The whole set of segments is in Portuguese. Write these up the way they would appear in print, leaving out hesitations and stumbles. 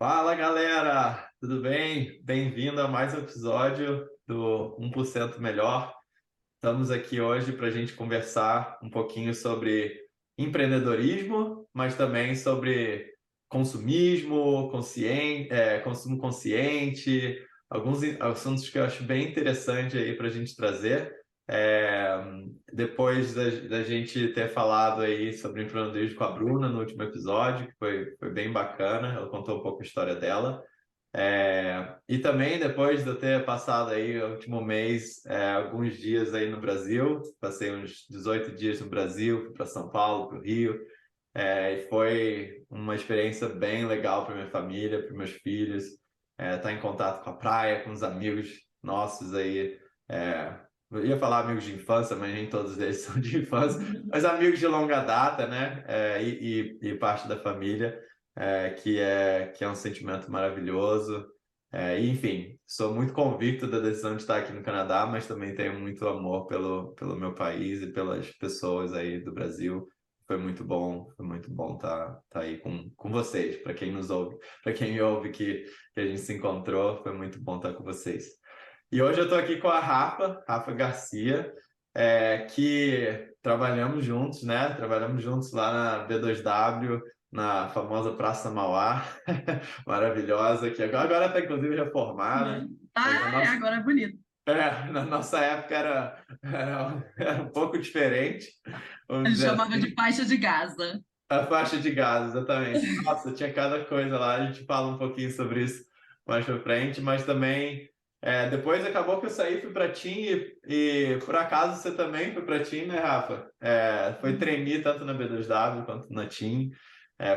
Fala galera, tudo bem? Bem-vindo a mais um episódio do 1% Melhor. Estamos aqui hoje para a gente conversar um pouquinho sobre empreendedorismo, mas também sobre consumismo, consumo consciente, alguns assuntos que eu acho bem interessante aí para a gente trazer. É, Depois da gente ter falado aí sobre empreendedorismo com a Bruna no último episódio, que foi bem bacana, ela contou um pouco a história dela. E também depois de eu ter passado aí o último mês, alguns dias aí no Brasil, passei uns 18 dias no Brasil, fui para São Paulo, para o Rio, e foi uma experiência bem legal para minha família, para meus filhos, estar em contato com a praia, com os amigos nossos aí. Eu ia falar amigos de infância, mas nem todos eles são de infância, mas amigos de longa data, né? E parte da família, que é um sentimento maravilhoso. Enfim, sou muito convicto da decisão de estar aqui no Canadá, mas também tenho muito amor pelo meu país e pelas pessoas aí do Brasil. Foi muito bom estar aí com vocês, para quem nos ouve, para quem me ouve que a gente se encontrou, foi muito bom estar com vocês. E hoje eu estou aqui com a Rafa Garcia, que trabalhamos juntos, né? Trabalhamos juntos lá na B2W, na famosa Praça Mauá, maravilhosa, que agora está inclusive reformada, mas Agora é bonito. na nossa época era um pouco diferente, A vamos gente dizer chamava de assim. faixa de Gaza. A faixa de gás, exatamente. Nossa, tinha cada coisa lá, a gente fala um pouquinho sobre isso mais pra frente, mas também depois acabou que eu saí, fui para TIM e por acaso você também foi para TIM, né, Rafa? Foi trainee tanto na B2W quanto na TIM,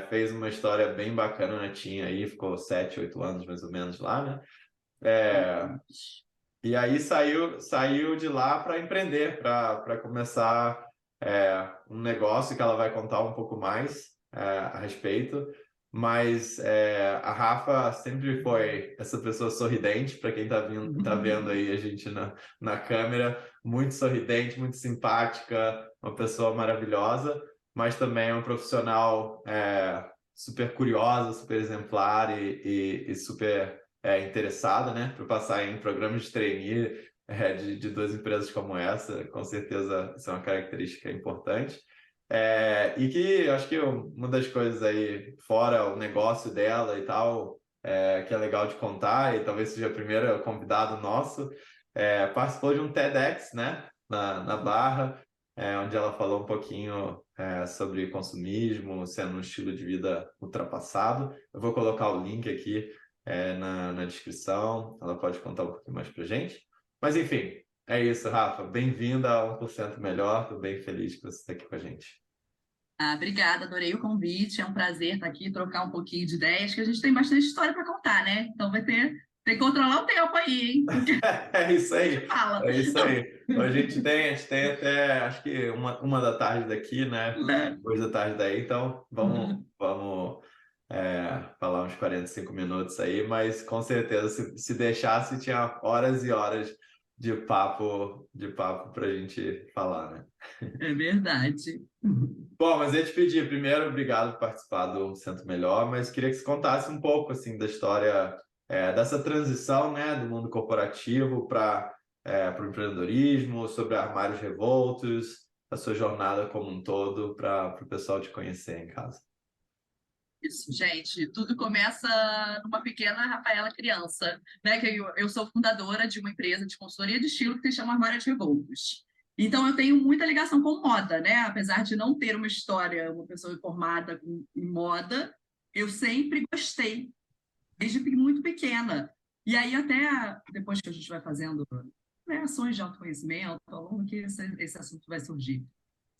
fez uma história bem bacana na TIM aí, ficou 7, 8 anos mais ou menos lá, né? É, e aí saiu de lá para empreender, para começar um negócio que ela vai contar um pouco mais a respeito. Mas a Rafa sempre foi essa pessoa sorridente, para quem tá vendo aí a gente na câmera, muito sorridente, muito simpática, uma pessoa maravilhosa, mas também é um profissional super curiosa, super exemplar e super interessada, né, para passar em programas de trainee de duas empresas como essa, com certeza isso é uma característica importante. E que eu acho que uma das coisas aí, fora o negócio dela e tal, que é legal de contar, e talvez seja a primeira convidado nosso, participou de um TEDx, né, na Barra, onde ela falou um pouquinho sobre consumismo, sendo um estilo de vida ultrapassado. Eu vou colocar o link aqui na descrição, ela pode contar um pouquinho mais pra gente. Mas enfim, é isso, Rafa. Bem-vinda a 1% Melhor. Estou bem feliz que você está aqui com a gente. Obrigada, adorei o convite. É um prazer estar aqui, trocar um pouquinho de ideias, que a gente tem bastante história para contar, né? Então tem que controlar o tempo aí, hein? Porque É isso a gente aí, fala. é isso aí. Hoje a gente tem até, acho que uma da tarde daqui, né? Né? 2 da tarde daí, então vamos falar uns 45 minutos aí, mas com certeza, se deixasse, tinha horas e horas de papo para a gente falar, né? É verdade. Bom, mas eu ia te pedir, primeiro, obrigado por participar do Centro Melhor, mas queria que você contasse um pouco, assim, da história, dessa transição, né, do mundo corporativo para o empreendedorismo, sobre armários revoltos, a sua jornada como um todo, para o pessoal te conhecer em casa. Isso, gente. Tudo começa numa pequena Rafaela criança, né? Que eu sou fundadora de uma empresa de consultoria de estilo que se chama Armários Revoltos. Então, eu tenho muita ligação com moda, né? Apesar de não ter uma história, uma pessoa formada em moda, eu sempre gostei, desde muito pequena. E aí, até depois que a gente vai fazendo, né, ações de autoconhecimento, ao longo que esse assunto vai surgir.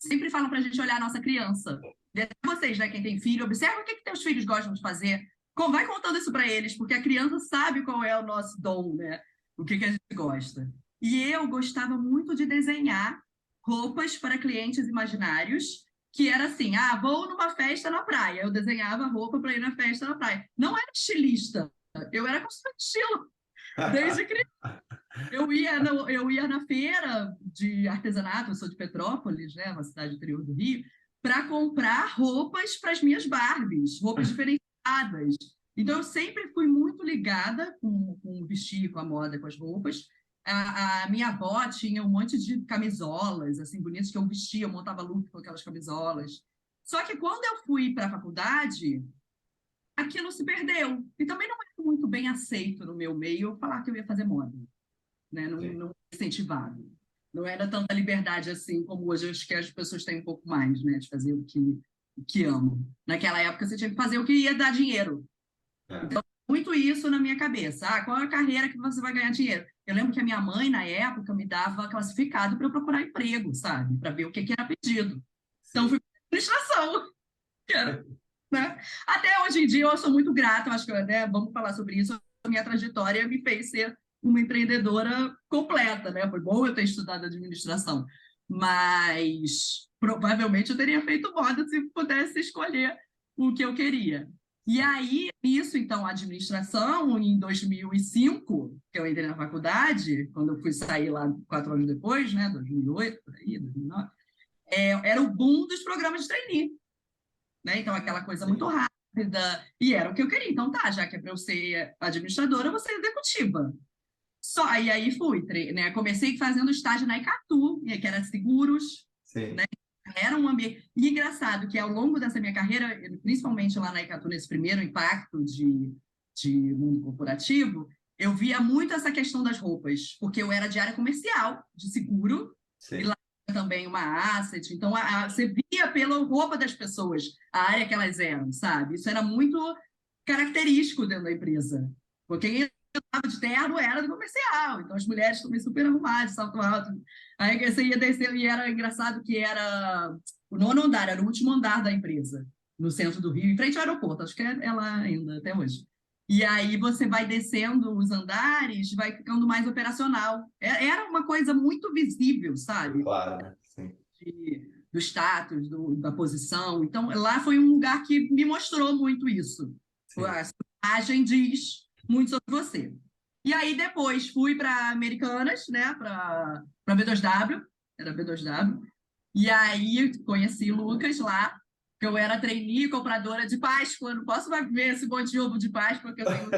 Sempre falam para a gente olhar a nossa criança. E até vocês, né, quem tem filho, observa o que teus filhos gostam de fazer. Vai contando isso para eles, porque a criança sabe qual é o nosso dom, né? O que a gente gosta. E eu gostava muito de desenhar roupas para clientes imaginários, que era assim, vou numa festa na praia. Eu desenhava roupa para ir na festa na praia. Não era estilista, eu era consultora de estilo, desde criança. Eu ia na feira de artesanato, eu sou de Petrópolis, né, uma cidade interior do Rio, para comprar roupas para as minhas Barbies, roupas diferenciadas. Então, eu sempre fui muito ligada com o vestir, com a moda, com as roupas. A minha avó tinha um monte de camisolas, assim, bonitas, que eu vestia, eu montava look com aquelas camisolas. Só que quando eu fui para a faculdade, aquilo se perdeu. E também não era muito bem aceito no meu meio eu falar que eu ia fazer moda, né? Não, Sim. não incentivado. Não era tanta liberdade assim como hoje, acho que as pessoas têm um pouco mais, né? De fazer o que amam. Naquela época, você tinha que fazer o que ia dar dinheiro. É. Então, muito isso na minha cabeça. Ah, qual é a carreira que você vai ganhar dinheiro? Eu lembro que a minha mãe, na época, me dava classificado para eu procurar emprego, sabe? Para ver o que era pedido. Então, Sim. fui para administração, que era, né? Até hoje em dia, eu sou muito grata, eu acho que, né, vamos falar sobre isso, a minha trajetória me fez ser uma empreendedora completa, né? Foi bom eu ter estudado administração, mas provavelmente eu teria feito moda se pudesse escolher o que eu queria. E aí, isso, então, a administração, em 2005, que eu entrei na faculdade, quando eu fui sair lá 4 anos depois, né, 2008, por aí, 2009, era o boom dos programas de trainee, né? Então, aquela coisa muito Sim. rápida, e era o que eu queria. Então, tá, já que é para eu ser administradora, eu vou ser executiva. Só, e aí fui, né? Comecei fazendo estágio na Icatu, que era seguros, Sim. né? Era um ambiente. E engraçado que ao longo dessa minha carreira, principalmente lá na Icatu, nesse primeiro impacto de mundo corporativo, eu via muito essa questão das roupas, porque eu era de área comercial, de seguro, e Sim. lá também uma asset. Então, você via pela roupa das pessoas a área que elas eram, sabe? Isso era muito característico dentro da empresa. Porque quem estava de terno era do comercial, então as mulheres também super arrumadas, salto alto. Aí você ia descer, e era engraçado que era o 9º andar, era o último andar da empresa, no centro do Rio, em frente ao aeroporto, acho que é lá ainda, até hoje. E aí você vai descendo os andares, vai ficando mais operacional. Era uma coisa muito visível, sabe? Claro, né? Sim. Do status, da posição. Então, lá foi um lugar que me mostrou muito isso. Sim. A sua imagem diz muito sobre você. E aí, depois, fui para Americanas, né? Para B2W, era B2W. E aí, conheci o Lucas lá, que eu era trainee, compradora de Páscoa. Não posso mais ver esse monte de ovo de Páscoa que eu tenho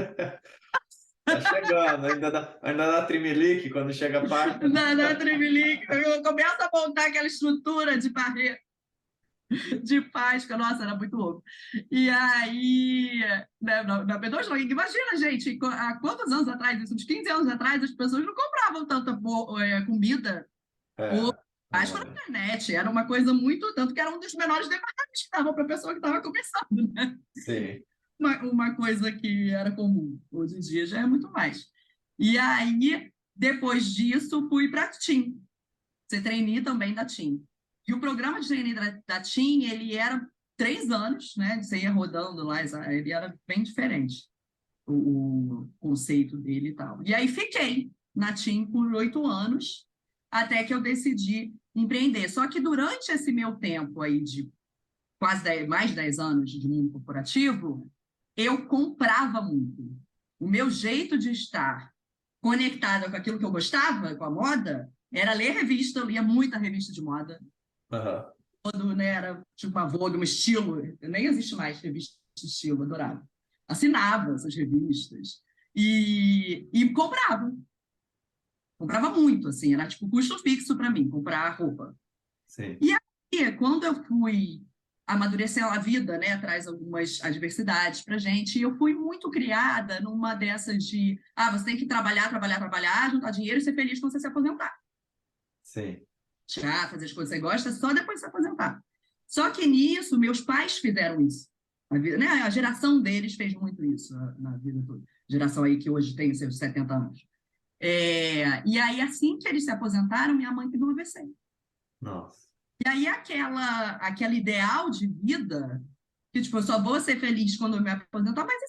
Tá chegando, ainda dá trimelique quando chega a Páscoa. na Tremelique. Eu começo a montar aquela estrutura de parede de Páscoa, nossa, era muito louco. E aí, né, na B2 não, imagina, gente, há quantos anos atrás, isso, uns 15 anos atrás, as pessoas não compravam tanta comida ou É, não Páscoa é. na internet, era uma coisa muito, tanto que era um dos menores departamentos que dava para a pessoa que estava começando, né? Sim. Uma coisa que era comum, hoje em dia já é muito mais. E aí, depois disso, fui para a TIM, ser trainee também da TIM. E o programa de trainee da TIM, ele era 3 anos, né? Você ia rodando lá, ele era bem diferente, o conceito dele e tal. E aí fiquei na TIM por 8 anos, até que eu decidi empreender. Só que durante esse meu tempo aí de quase 10, mais de 10 anos de mundo corporativo, eu comprava muito. O meu jeito de estar conectada com aquilo que eu gostava, com a moda, era ler revista, eu lia muita revista de moda, Aham. todo, né, era tipo uma Vogue, um estilo, nem existe mais revista de estilo, adorava. Assinava essas revistas e comprava muito, assim, era tipo custo fixo para mim, comprar roupa. Sim. E aí, quando eu fui amadurecer a vida, né, traz algumas adversidades para gente, e eu fui muito criada numa dessas de, você tem que trabalhar, trabalhar, trabalhar, juntar dinheiro e ser feliz quando você se aposentar. Sim. Fazer as coisas que você gosta, só depois de se aposentar. Só que nisso, meus pais fizeram isso. Né? A geração deles fez muito isso na vida toda. Geração aí que hoje tem seus 70 anos. E aí, assim que eles se aposentaram, minha mãe teve um AVC. Nossa. E aí, aquela ideal de vida, que tipo, eu só vou ser feliz quando eu me aposentar, mas e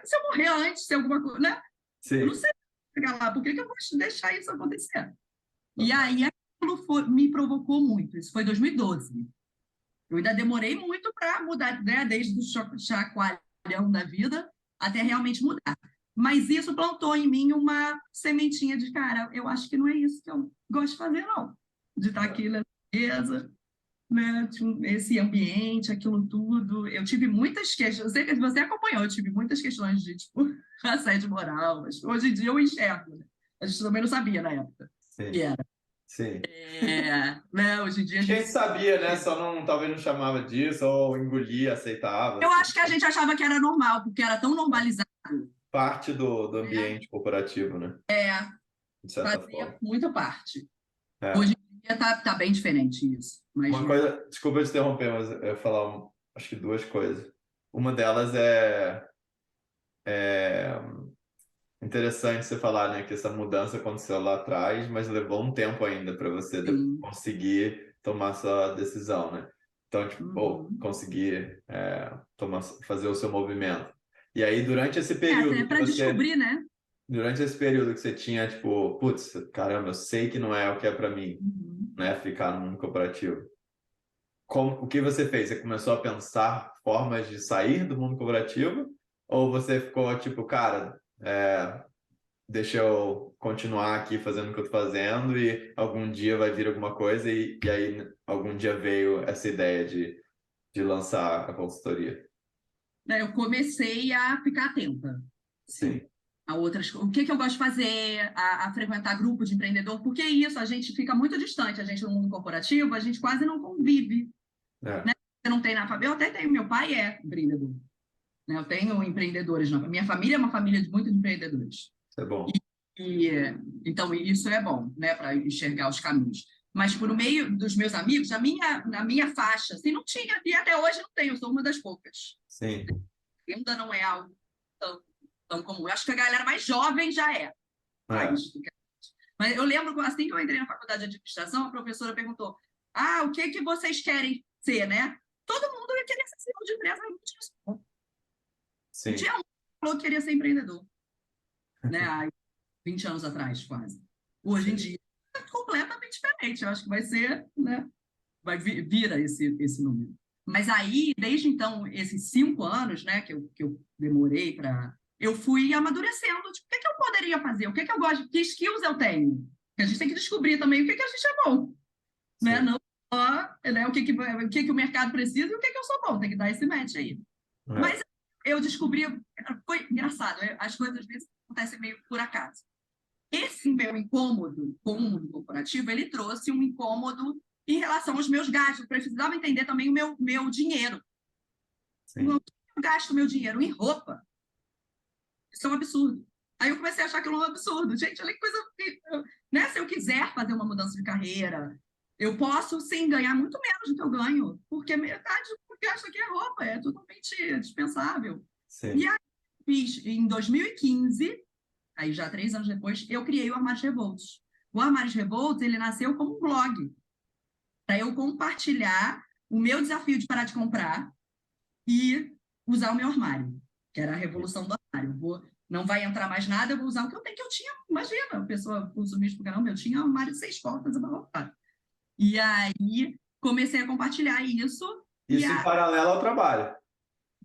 se eu morrer antes, se alguma coisa, né? Eu não Sim. sei chegar lá, por que eu vou deixar isso acontecer? E Total. aí, aquilo me provocou muito. Isso foi em 2012. Eu ainda demorei muito para mudar, né? Desde o chacoalhão da vida até realmente mudar. Mas isso plantou em mim uma sementinha de, cara, eu acho que não é isso que eu gosto de fazer, não. De estar É. aqui na mesa. né? Esse ambiente, aquilo tudo. Eu tive muitas questões, eu sei que você acompanhou, eu tive muitas questões de, tipo, assédio moral, mas hoje em dia eu enxergo, né? A gente também não sabia na época que Sim, era. sim. Né? Hoje em dia a Acho que a gente... gente sabia, né? Só não, talvez não chamava disso, ou engolia, aceitava, Eu assim. acho que a gente achava que era normal, porque era tão normalizado, Parte do né? ambiente corporativo, né? De certa Fazia forma. muita parte. É. Hoje em dia tá bem diferente isso, mas Uma coisa, desculpa te interromper, mas eu ia falar, acho que duas coisas. Uma delas é interessante você falar, né, que essa mudança aconteceu lá atrás, mas levou um tempo ainda para você sim. conseguir tomar sua decisão, né? Então, tipo, pô, Uhum. conseguir fazer o seu movimento. E aí, Até para descobrir, né? durante esse período que você tinha, tipo, putz, caramba, eu sei que não é o que é para mim, Uhum. né, ficar no mundo corporativo. O que você fez? Você começou a pensar formas de sair do mundo corporativo? Ou você ficou tipo, cara, deixa eu continuar aqui fazendo o que eu tô fazendo e algum dia vai vir alguma coisa e aí algum dia veio essa ideia de lançar a consultoria? Né, eu comecei a ficar atenta, sim, Sim, a outras o que que eu gosto de fazer, a frequentar grupo de empreendedor, porque é isso, a gente fica muito distante, a gente no mundo corporativo, a gente quase não convive, é, né? Você não tem na família, eu até tenho, meu pai é empreendedor, né? Eu tenho empreendedores, na minha família é uma família de muitos empreendedores. isso é bom. E, então, isso é bom, né, para enxergar os caminhos. Mas, por meio dos meus amigos, na minha faixa, assim, não tinha, e até hoje não tenho, sou uma das poucas. Sim, Ainda não é algo tão comum. Eu acho que a galera mais jovem já é. é, Mas eu lembro, assim que eu entrei na faculdade de administração, a professora perguntou: ah, o que que vocês querem ser, né? Todo mundo ia querer ser CEO de empresa, não sim, tinha um que falou que queria ser empreendedor, né? Há 20 anos atrás, quase. Hoje em sim, dia é completamente diferente. Eu acho que vai ser, né? Vira esse número. Mas aí, desde então, esses 5 anos, né, que eu demorei para. Eu fui amadurecendo. Tipo, o que que eu poderia fazer? O que que eu gosto? Que skills eu tenho? Porque a gente tem que descobrir também o que que a gente é bom. Né? sim. Não só, né, o que que o mercado precisa e o que que eu sou bom. Tem que dar esse match aí. É, Mas eu descobri. Foi engraçado. As coisas às vezes acontecem meio por acaso. Esse meu incômodo com o mundo corporativo, ele trouxe um incômodo em relação aos meus gastos. Eu precisava entender também o meu dinheiro. sim, Eu gasto meu dinheiro em roupa. Isso é um absurdo. Aí eu comecei a achar aquilo um absurdo. Gente, olha que coisa. Né? Se eu quiser fazer uma mudança de carreira, eu posso sim ganhar muito menos do que eu ganho, porque metade do que eu gasto aqui é roupa, é totalmente dispensável. E sim, aí, fiz em 2015. Aí já 3 anos depois, eu criei o Armários Revoltos. O Armários Revoltos, ele nasceu como um blog, para eu compartilhar o meu desafio de parar de comprar e usar o meu armário, que era a revolução do armário. Não vai entrar mais nada, eu vou usar o que eu tenho, que eu tinha. Imagina, a pessoa consumista, caramba, eu tinha um armário de 6 portas e blá. E aí comecei a compartilhar isso e isso em paralelo ao trabalho.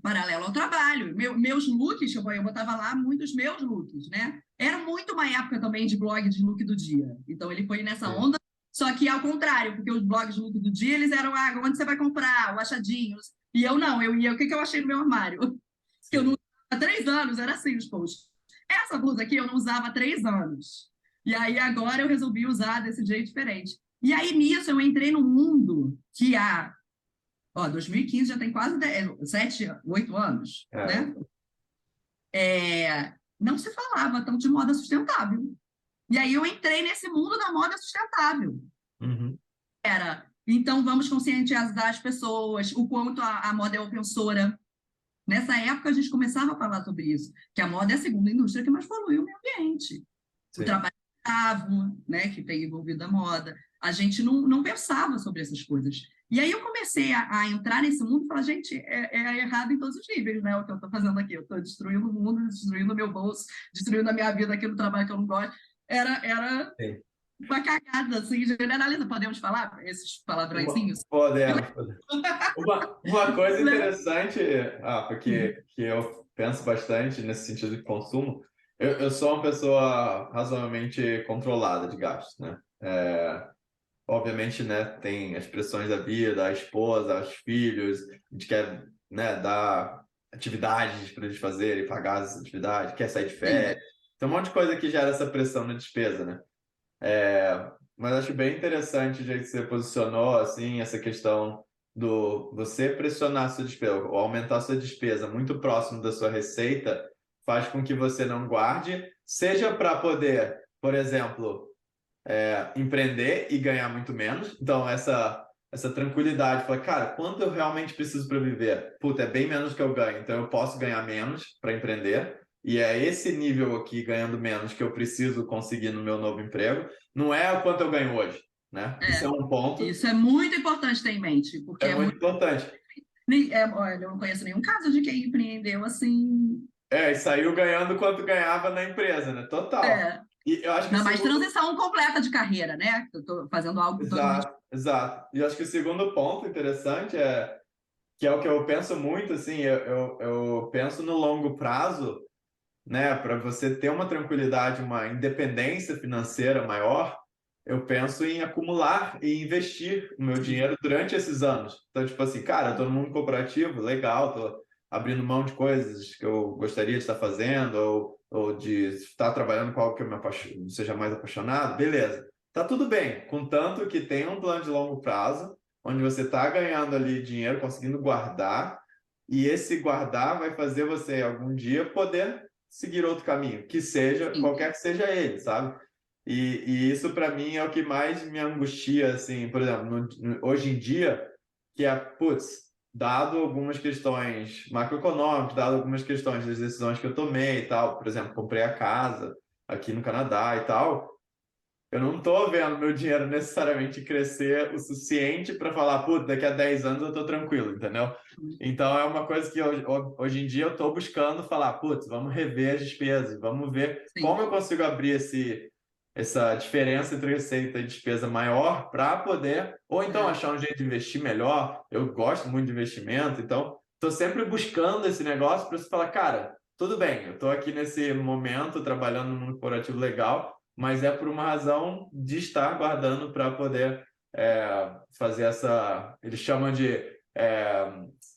paralelo ao trabalho. Meus looks, eu botava lá muitos meus looks, né? Era muito uma época também de blog de look do dia. Então ele foi nessa Sim, onda, só que ao contrário, porque os blogs de look do dia, eles eram, onde você vai comprar, o achadinhos. E eu não, eu ia, o que que eu achei no meu armário? Que eu não sim, usava há 3 anos, era assim os posts. Essa blusa aqui eu não usava há 3 anos. E aí agora eu resolvi usar desse jeito diferente. E aí nisso eu entrei num mundo que há 2015 já tem quase 7, 8 anos, é, né? Não se falava tanto de moda sustentável. E aí eu entrei nesse mundo da moda sustentável. uhum, Então, vamos conscientizar as pessoas, o quanto a moda é ofensora. Nessa época, a gente começava a falar sobre isso, que a moda é a segunda indústria que mais polui o meio ambiente. O sim. trabalho escravo, né, que tem envolvido a moda. A gente não pensava sobre essas coisas. E aí eu comecei a entrar nesse mundo e falar, gente, é errado em todos os níveis, né, o que eu estou fazendo aqui. Eu estou destruindo o mundo, destruindo o meu bolso, destruindo a minha vida aqui no trabalho que eu não gosto. Era Sim. uma cagada, assim, generaliza. Podemos falar esses palavrõezinhos? Podemos. Uma coisa Né? interessante, que eu penso bastante nesse sentido de consumo, eu sou uma pessoa razoavelmente controlada de gastos, né? obviamente, né, tem as pressões da vida, a esposa, os filhos, a gente quer, né, dar atividades para eles fazerem, pagar as atividades, quer sair de Sim. férias. Tem um monte de coisa que gera essa pressão na despesa, né? Mas acho bem interessante o jeito que você posicionou, assim, essa questão do você pressionar a sua despesa, ou aumentar a sua despesa muito próximo da sua receita, faz com que você não guarde, seja para poder, por exemplo, empreender e ganhar muito menos. Então, essa tranquilidade, falar, cara, quanto eu realmente preciso para viver? Puta, é bem menos que eu ganho, então eu posso ganhar menos para empreender. E é esse nível aqui, ganhando menos, que eu preciso conseguir no meu novo emprego. Não é o quanto eu ganho hoje, né? Isso é É. um ponto, Isso é muito importante ter em mente, porque é é muito muito. importante. Olha, eu não conheço nenhum caso de quem empreendeu assim. E saiu ganhando quanto ganhava na empresa, né? Total. É, E eu acho que o ainda mais segundo. transição completa de carreira, né? Eu estou fazendo algo totalmente. Exato, exato. E eu acho que o segundo ponto interessante é que é o que eu penso muito, assim, eu penso no longo prazo, né, para você ter uma tranquilidade, uma independência financeira maior, eu penso em acumular e investir o meu Sim, dinheiro durante esses anos. Então, tipo assim, cara, eu tô no mundo corporativo, legal, tô abrindo mão de coisas que eu gostaria de estar fazendo, ou de estar trabalhando com algo que eu seja mais apaixonado, beleza. Tá tudo bem, contanto que tenha um plano de longo prazo, onde você está ganhando ali dinheiro, conseguindo guardar, e esse guardar vai fazer você algum dia poder seguir outro caminho, que seja, sim. qualquer que seja ele, sabe? E isso para mim é o que mais me angustia, assim, por exemplo, hoje em dia, que é, putz, dado algumas questões macroeconômicas, dado algumas questões das decisões que eu tomei e tal, por exemplo, comprei a casa aqui no Canadá e tal, eu não estou vendo meu dinheiro necessariamente crescer o suficiente para falar, putz, daqui a 10 anos eu estou tranquilo, entendeu? Então é uma coisa que hoje em dia eu estou buscando falar, putz, vamos rever as despesas, vamos ver Sim. como eu consigo abrir essa diferença entre receita e despesa maior para poder, ou então É. achar um jeito de investir melhor. Eu gosto muito de investimento, então estou sempre buscando esse negócio para você falar, cara, tudo bem, eu estou aqui nesse momento trabalhando num corporativo legal, mas é por uma razão de estar guardando para poder fazer essa. Eles chamam de, é,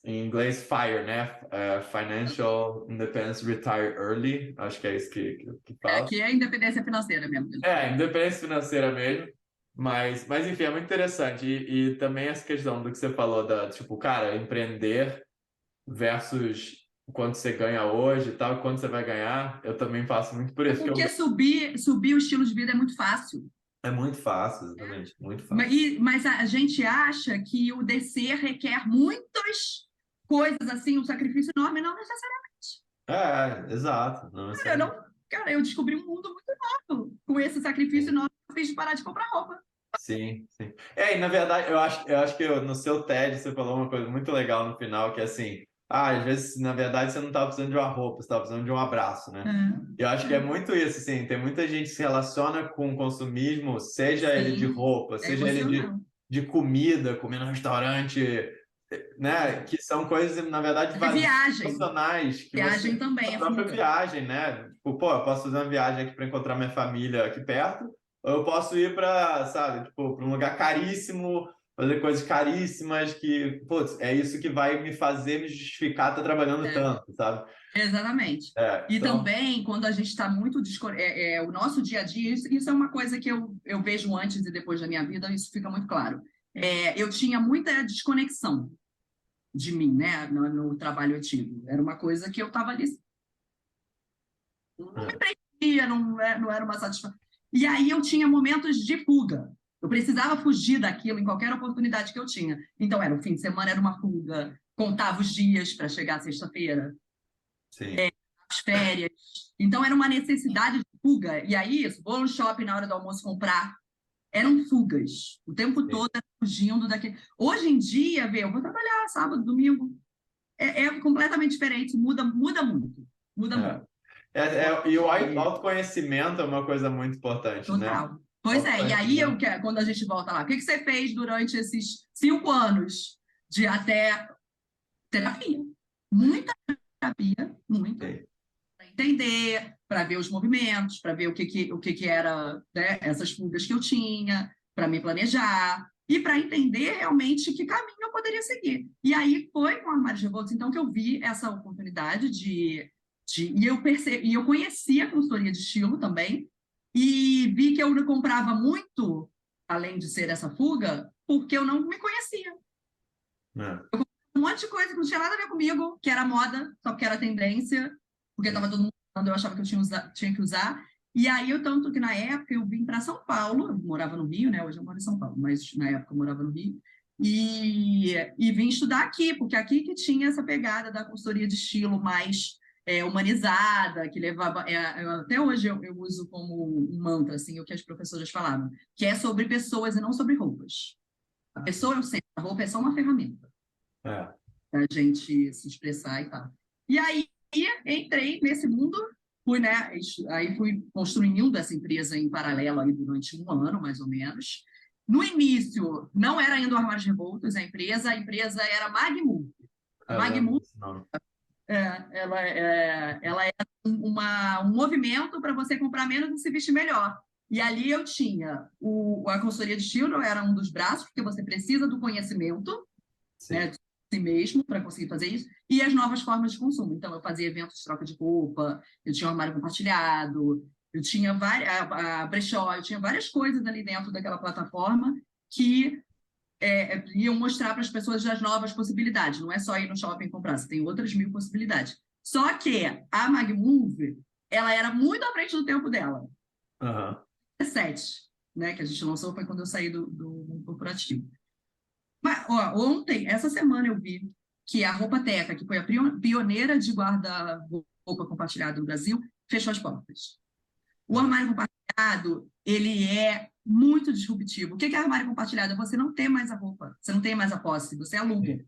em inglês, FIRE, né? Financial Independence Retire Early, acho que é isso que fala. Aqui é independência financeira mesmo. Independência financeira mesmo. Mas enfim, é muito interessante. E também essa questão do que você falou, tipo, cara, empreender versus o quanto você ganha hoje e tal, quanto você vai ganhar, eu também passo muito por É isso, porque porque subir o estilo de vida é muito fácil. é muito fácil, exatamente, muito Mas, fácil. mas a gente acha que o descer requer muitas coisas assim, um sacrifício enorme, não necessariamente. Exato, não Eu necessariamente. não, cara, eu descobri um mundo muito novo com esse sacrifício Sim, enorme que eu fiz de parar de comprar roupa. sim. Sim. E na verdade, eu acho que no seu TED você falou uma coisa muito legal no final, que é assim, às vezes, na verdade, você não estava precisando de uma roupa, você estava precisando de um abraço, né? Eu acho que é muito isso, assim, tem muita gente que se relaciona com o consumismo, seja ele de Sim, roupa, é seja ele emocional. de comida, comer no restaurante, né? Que são coisas, na verdade, Até vazias viagem. emocionais, que você. Viagem também A é própria fuga. viagem, né? Tipo, pô, eu posso fazer uma viagem aqui para encontrar minha família aqui perto, ou eu posso ir para, sabe, tipo, para um lugar caríssimo, fazer coisas caríssimas que, putz, é isso que vai me fazer me justificar estar trabalhando É, tanto, sabe? exatamente. E Então, também, quando a gente está muito. O nosso dia a dia, isso é uma coisa que eu vejo antes e depois da minha vida, isso fica muito claro. Eu tinha muita desconexão de mim, né, no trabalho antigo. Era uma coisa que eu estava ali, não me é, prendia, não era uma satisfação. E aí eu tinha momentos de fuga. Eu precisava fugir daquilo em qualquer oportunidade que eu tinha. Então, era o fim de semana, era uma fuga. Contava os dias para chegar sexta-feira, sim, as férias. Então, era uma necessidade de fuga. E aí, isso, vou no shopping na hora do almoço comprar. Eram fugas. O tempo sim. todo era fugindo daquele. Hoje em dia, eu vou trabalhar sábado, domingo. É completamente diferente, muda muito. Muda É. muito. E o É, autoconhecimento é uma coisa muito importante, né? total. Pois é, e aí Autoconhecimento. quando a gente volta lá, o que você fez durante esses 5 anos de até terapia? Muita terapia, muita, Sim, para entender, para ver os movimentos, para ver o que era, né, essas fugas que eu tinha, para me planejar e para entender realmente que caminho eu poderia seguir. E aí foi com Armários Revoltos, então, que eu vi essa oportunidade e eu conhecia a consultoria de estilo também, e vi que eu não comprava muito, além de ser essa fuga, porque eu não me conhecia. É. Um monte de coisa que não tinha nada a ver comigo, que era moda, só porque era tendência, porque estava todo mundo usando, eu achava que eu tinha que usar. E aí, tanto que na época eu vim para São Paulo, eu morava no Rio, né? Hoje eu moro em São Paulo, mas na época eu morava no Rio, e vim estudar aqui, porque aqui que tinha essa pegada da consultoria de estilo mais humanizada, que levava. Até hoje eu uso como um mantra, assim, o que as professoras falavam, que é sobre pessoas e não sobre roupas. A pessoa é o centro, a roupa é só uma ferramenta É. para a gente se expressar e tal. E aí entrei nesse mundo, fui, né? Aí fui construindo essa empresa em paralelo aí durante um ano, mais ou menos. No início, não era ainda o Armários Revoltos, a empresa era Magmove. A Eu lembro Magmove, desse nome. ela é um movimento para você comprar menos e se vestir melhor. E ali eu tinha a consultoria de estilo, era um dos braços, porque você precisa do conhecimento, né, Sim. de si mesmo para conseguir fazer isso, e as novas formas de consumo. Então, eu fazia eventos de troca de roupa, eu tinha um armário compartilhado, eu tinha a brechó, eu tinha várias coisas ali dentro daquela plataforma que iam mostrar para as pessoas as novas possibilidades. Não é só ir no shopping e comprar, você tem outras mil possibilidades. Só que a Magmove, ela era muito à frente do tempo dela. Uhum. 17, né, que a gente lançou, foi quando eu saí do mundo corporativo. Mas, ó, essa semana eu vi que a Roupa Teca, que foi a pioneira de guarda-roupa compartilhado no Brasil, fechou as portas. O armário compartilhado, ele é muito disruptivo. O que é armário compartilhado? É você não ter mais a roupa, você não tem mais a posse, você aluga.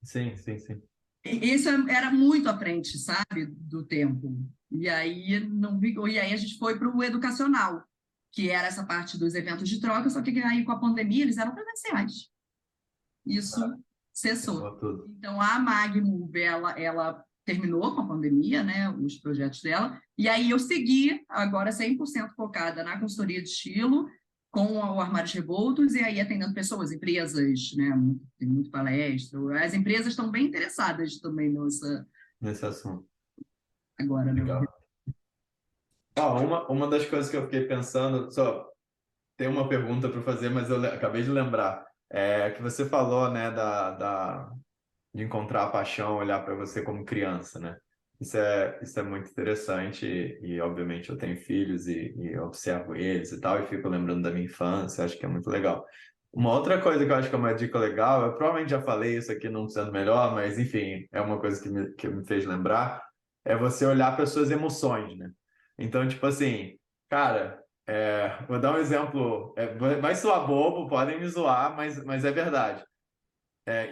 Sim, sim, sim. Isso era muito à frente, sabe, do tempo. E aí, a gente foi para o educacional, que era essa parte dos eventos de troca, só que aí com a pandemia eles eram presenciais. Isso cessou. Acabou tudo. Então, a Magmove, ela terminou com a pandemia, né, os projetos dela, e aí eu segui, agora 100% focada na consultoria de estilo, com o Armários Revoltos, e aí atendendo pessoas, empresas, né, tem muito palestra, as empresas estão bem interessadas também Nesse assunto. agora, né? Legal. Uma das coisas que eu fiquei pensando, só tem uma pergunta para fazer, mas eu acabei de lembrar. É que você falou, né, de encontrar a paixão, olhar para você como criança, né? Isso é muito interessante e, obviamente, eu tenho filhos e observo eles e tal, e fico lembrando da minha infância, acho que é muito legal. Uma outra coisa que eu acho que é uma dica legal, eu provavelmente já falei isso aqui não sendo melhor, mas, enfim, é uma coisa que me fez lembrar, é você olhar para as suas emoções, né? Então, tipo assim, cara, vou dar um exemplo, vai soar bobo, podem me zoar, mas é verdade.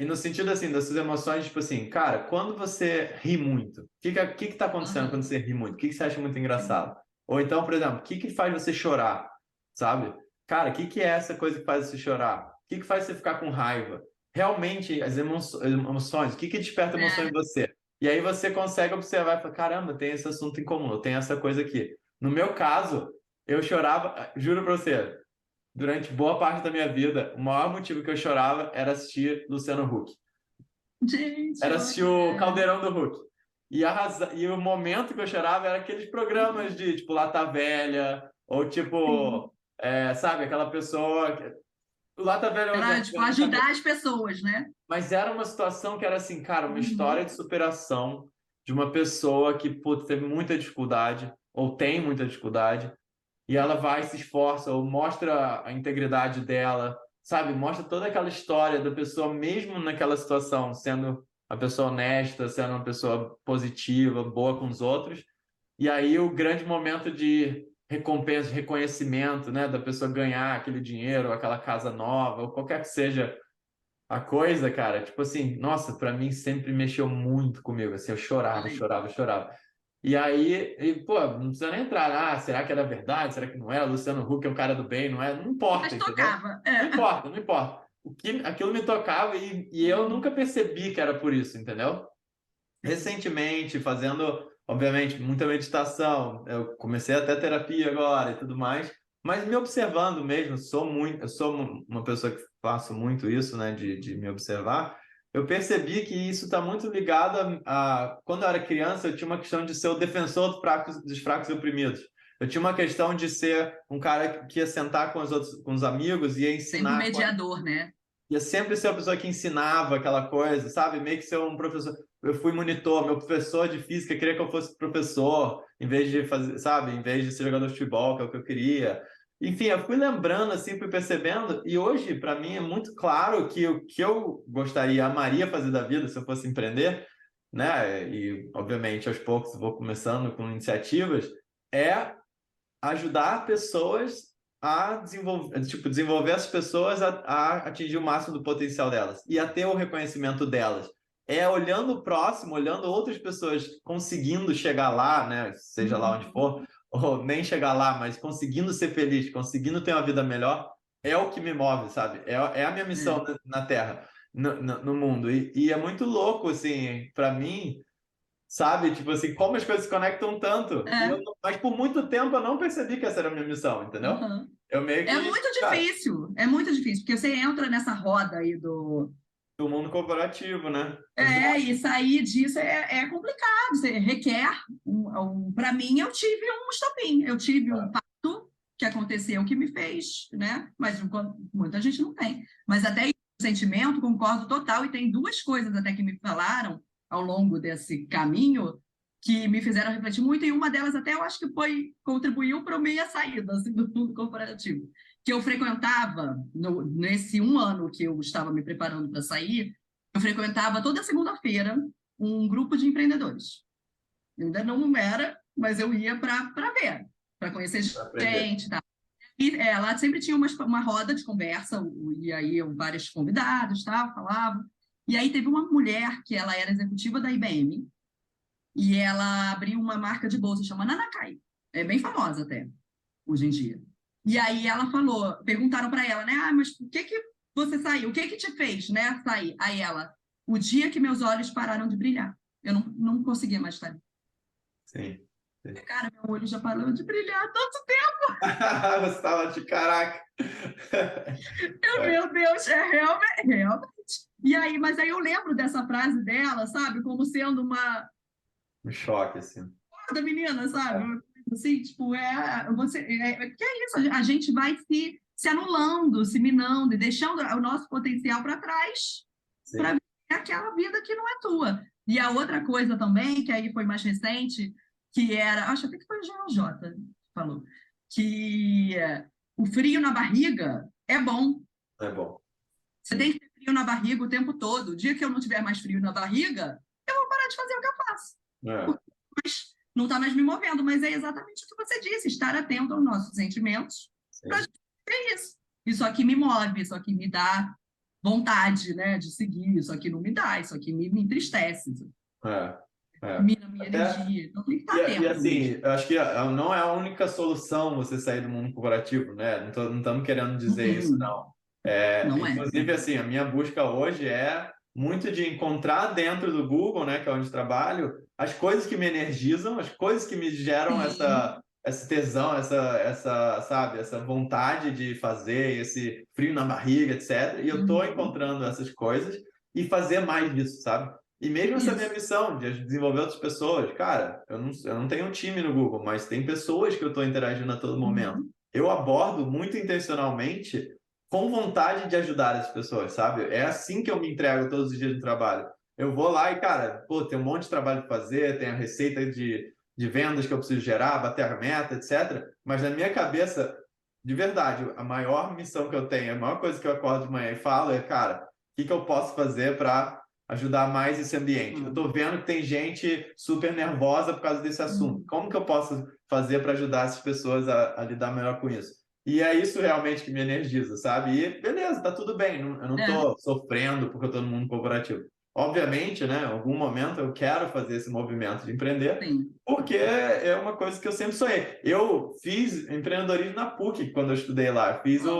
E no sentido assim, das suas emoções, tipo assim, cara, quando você ri muito, o que tá acontecendo Uhum. quando você ri muito? O que você acha muito engraçado? Ou então, por exemplo, o que faz você chorar? Sabe? Cara, o que é essa coisa que faz você chorar? O que faz você ficar com raiva? Realmente, as emoções, o que desperta emoção em você? E aí você consegue observar e falar, caramba, tem esse assunto em comum, tem essa coisa aqui. No meu caso, eu chorava, juro pra você, durante boa parte da minha vida, o maior motivo que eu chorava era assistir Luciano Huck. Gente, Era assistir o Caldeirão do Huck. E o momento que eu chorava era aqueles programas de, tipo, Lata Velha, ou tipo, sabe, aquela pessoa... O Lata Velha é um era exemplo tipo grande, ajudar as pessoas, né? mas era uma situação que era assim, cara, uma história Uhum. de superação de uma pessoa que, putz, teve muita dificuldade, ou tem muita dificuldade, e ela vai, se esforça, ou mostra a integridade dela, sabe? Mostra toda aquela história da pessoa, mesmo naquela situação, sendo uma pessoa honesta, sendo uma pessoa positiva, boa com os outros. E aí o grande momento de recompensa, de reconhecimento, né? Da pessoa ganhar aquele dinheiro, aquela casa nova, ou qualquer que seja a coisa, cara. Tipo assim, nossa, para mim sempre mexeu muito comigo. Assim, eu chorava, Também. chorava, chorava. E aí, pô, não precisa nem entrar, será que era verdade? Será que não era? Luciano Huck é um cara do bem, não é? Não importa, Mas entendeu? tocava. Não importa, não importa. Aquilo me tocava e eu nunca percebi que era por isso, entendeu? Recentemente, fazendo, obviamente, muita meditação, eu comecei até terapia agora e tudo mais, Mas me observando mesmo, eu sou uma pessoa que faço muito isso, né, de me observar. Eu percebi que isso está muito ligado quando eu era criança, eu tinha uma questão de ser o defensor dos fracos e oprimidos. Eu tinha uma questão de ser um cara que ia sentar com com os amigos e ia Sempre o ensinar mediador, né? ia sempre ser a pessoa que ensinava aquela coisa, sabe? Meio que ser um professor. Eu fui monitor, meu professor de física queria que eu fosse professor, em vez de fazer, sabe? Em vez de ser jogador de futebol, que é o que eu queria. Enfim, eu fui lembrando, assim, fui percebendo, e hoje, para mim, é muito claro que o que eu gostaria, amaria fazer da vida se eu fosse empreender, né? E, obviamente, aos poucos vou começando com iniciativas, é ajudar pessoas a desenvolver, tipo, desenvolver as pessoas a atingir o máximo do potencial delas e a ter o reconhecimento delas. É olhando o próximo, olhando outras pessoas conseguindo chegar lá, né? Seja lá onde for, ou nem chegar lá, mas conseguindo ser feliz, conseguindo ter uma vida melhor, é o que me move, sabe? É a minha missão É. na Terra, no mundo. E é muito louco, assim, para mim, sabe? Tipo assim, como as coisas se conectam tanto. É. Mas por muito tempo eu não percebi que essa era a minha missão, entendeu? Uhum. Eu meio que, cara, É muito difícil, porque você entra nessa roda aí do mundo corporativo, né? Exato. e sair disso é complicado, você requer. Para mim, eu tive um estopim, eu tive um pacto que aconteceu que me fez, né? Mas muita gente não tem. Mas até o sentimento, concordo total, e tem duas coisas até que me falaram ao longo desse caminho que me fizeram refletir muito, e uma delas até eu acho que contribuiu para a minha saída assim, do mundo corporativo. Que eu frequentava, nesse um ano que eu estava me preparando para sair, eu frequentava toda segunda-feira um grupo de empreendedores. Eu ainda não era, mas eu ia para ver, para conhecer Pra aprender. gente, tá? E lá sempre tinha uma roda de conversa, e aí vários convidados, tá, falavam. E aí teve uma mulher que ela era executiva da IBM, e ela abriu uma marca de bolsa, chama Nanakai. É bem famosa até, hoje em dia. E aí ela falou, perguntaram para ela, né? Ah, mas por que você saiu? O que te fez, né, sair? Aí ela, o dia que meus olhos pararam de brilhar. Eu não conseguia mais estar. Sim. Sim. Cara, meu olho já parou de brilhar há tanto tempo. Você estava de caraca. Meu Deus, realmente. E aí, mas aí eu lembro dessa frase dela, sabe? Como sendo uma Um choque, assim. da menina, sabe? É, Assim, tipo, que é isso? A gente vai se anulando, se minando e deixando o nosso potencial para trás para sim. viver aquela vida que não é tua. E a outra coisa também, que aí foi mais recente, que era, acho até que foi o GeoJ que falou, que o frio na barriga é bom. É bom. Você Sim. tem que ter frio na barriga o tempo todo. O dia que eu não tiver mais frio na barriga, eu vou parar de fazer o que eu faço. É, Mas não está mais me movendo, mas é exatamente o que você disse, estar atento aos nossos sentimentos para sim. ver isso. Isso aqui me move, isso aqui me dá vontade, né, de seguir, isso aqui não me dá, isso aqui me entristece, isso É, é. mina a minha Até, energia. Então tem que estar atento mesmo. assim, eu acho que não é a única solução você sair do mundo corporativo, né? Não estamos querendo dizer isso, Uhum. não. É, Não é. inclusive, assim, a minha busca hoje é muito de encontrar dentro do Google, né, que é onde trabalho, as coisas que me energizam, as coisas que me geram Sim. esse tesão, sabe, essa vontade de fazer, esse frio na barriga, etc. E eu estou Uhum. encontrando essas coisas e fazer mais disso, sabe? E mesmo essa minha Isso. missão de desenvolver outras pessoas, cara, eu não tenho um time no Google, mas tem pessoas que eu estou interagindo a todo momento. Uhum. Eu abordo muito intencionalmente com vontade de ajudar as pessoas, sabe? É assim que eu me entrego todos os dias no trabalho. Eu vou lá e, cara, pô, tem um monte de trabalho para fazer, tem a receita de vendas que eu preciso gerar, bater a meta, etc. Mas na minha cabeça, de verdade, a maior missão que eu tenho, a maior coisa que eu acordo de manhã e falo é, cara, o que que eu posso fazer para ajudar mais esse ambiente? Eu Uhum. estou vendo que tem gente super nervosa por causa desse assunto. Uhum. Como que eu posso fazer para ajudar essas pessoas a lidar melhor com isso? E é isso realmente que me energiza, sabe? E beleza, tá tudo bem, eu não É, tô sofrendo porque eu tô no mundo corporativo. Obviamente, né, em algum momento eu quero fazer esse movimento de empreender, sim. porque é uma coisa que eu sempre sonhei. Eu fiz empreendedorismo na PUC quando eu estudei lá, eu fiz Ó,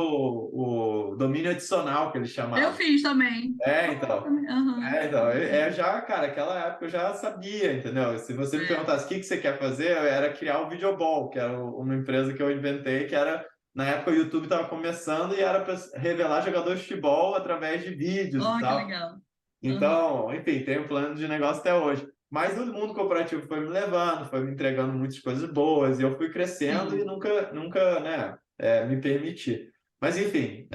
o domínio adicional que eles eu chamavam. fiz também. É, Ó, então. também. Aham. Já, cara, aquela época eu já sabia, entendeu? Se você me É. perguntasse o que que você quer fazer, era criar o Videoball, que era uma empresa que eu inventei, que era na época o YouTube estava começando e era para revelar jogador de futebol através de vídeos e Oh, que tal. legal. Uhum. Então, enfim, tem um plano de negócio até hoje. Mas o mundo corporativo foi me levando, foi me entregando muitas coisas boas, e eu fui crescendo e Sim. nunca, né, me permiti. Mas, enfim,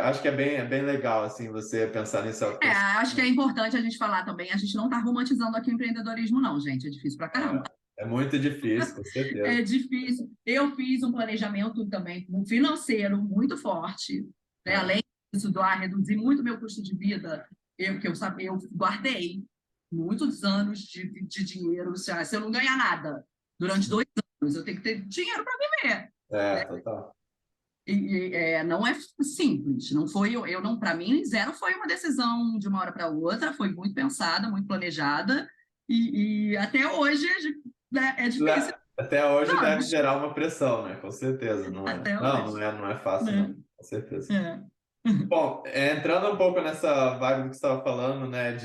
acho que é bem legal, assim, você pensar nesse Acho que é autoconhecimento. importante a gente falar também. A gente não está romantizando aqui o empreendedorismo, não, gente. É difícil pra caramba. É muito difícil, com É certeza. difícil. Eu fiz um planejamento também financeiro muito forte, né? É, Além disso, reduzir muito meu custo de vida, eu guardei muitos anos de dinheiro. Se eu não ganhar nada durante 2 anos, eu tenho que ter dinheiro para viver. total. Não é simples, não foi eu não para mim zero foi uma decisão de uma hora para outra, foi muito pensada, muito planejada e até hoje, né, é difícil. Até hoje deve Anos, gerar uma pressão, né? Com certeza, não é? até Não, hoje, não é fácil, não, né? com certeza. É. Bom, entrando um pouco nessa vibe do que você estava falando, né,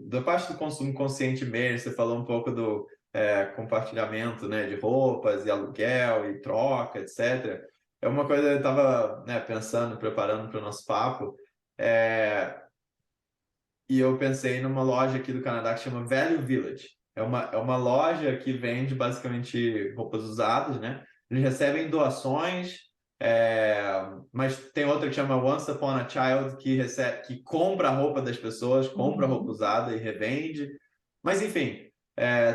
da parte do consumo consciente mesmo, você falou um pouco do compartilhamento, né, de roupas e aluguel e troca, etc. É uma coisa que eu estava, né, pensando, preparando para o nosso papo, é, e eu pensei numa loja aqui do Canadá que chama Value Village. É uma loja que vende basicamente roupas usadas, né? Eles recebem doações, mas tem outra que chama Once Upon a Child, que compra a roupa das pessoas, compra a roupa Uhum. usada e revende. Mas, enfim,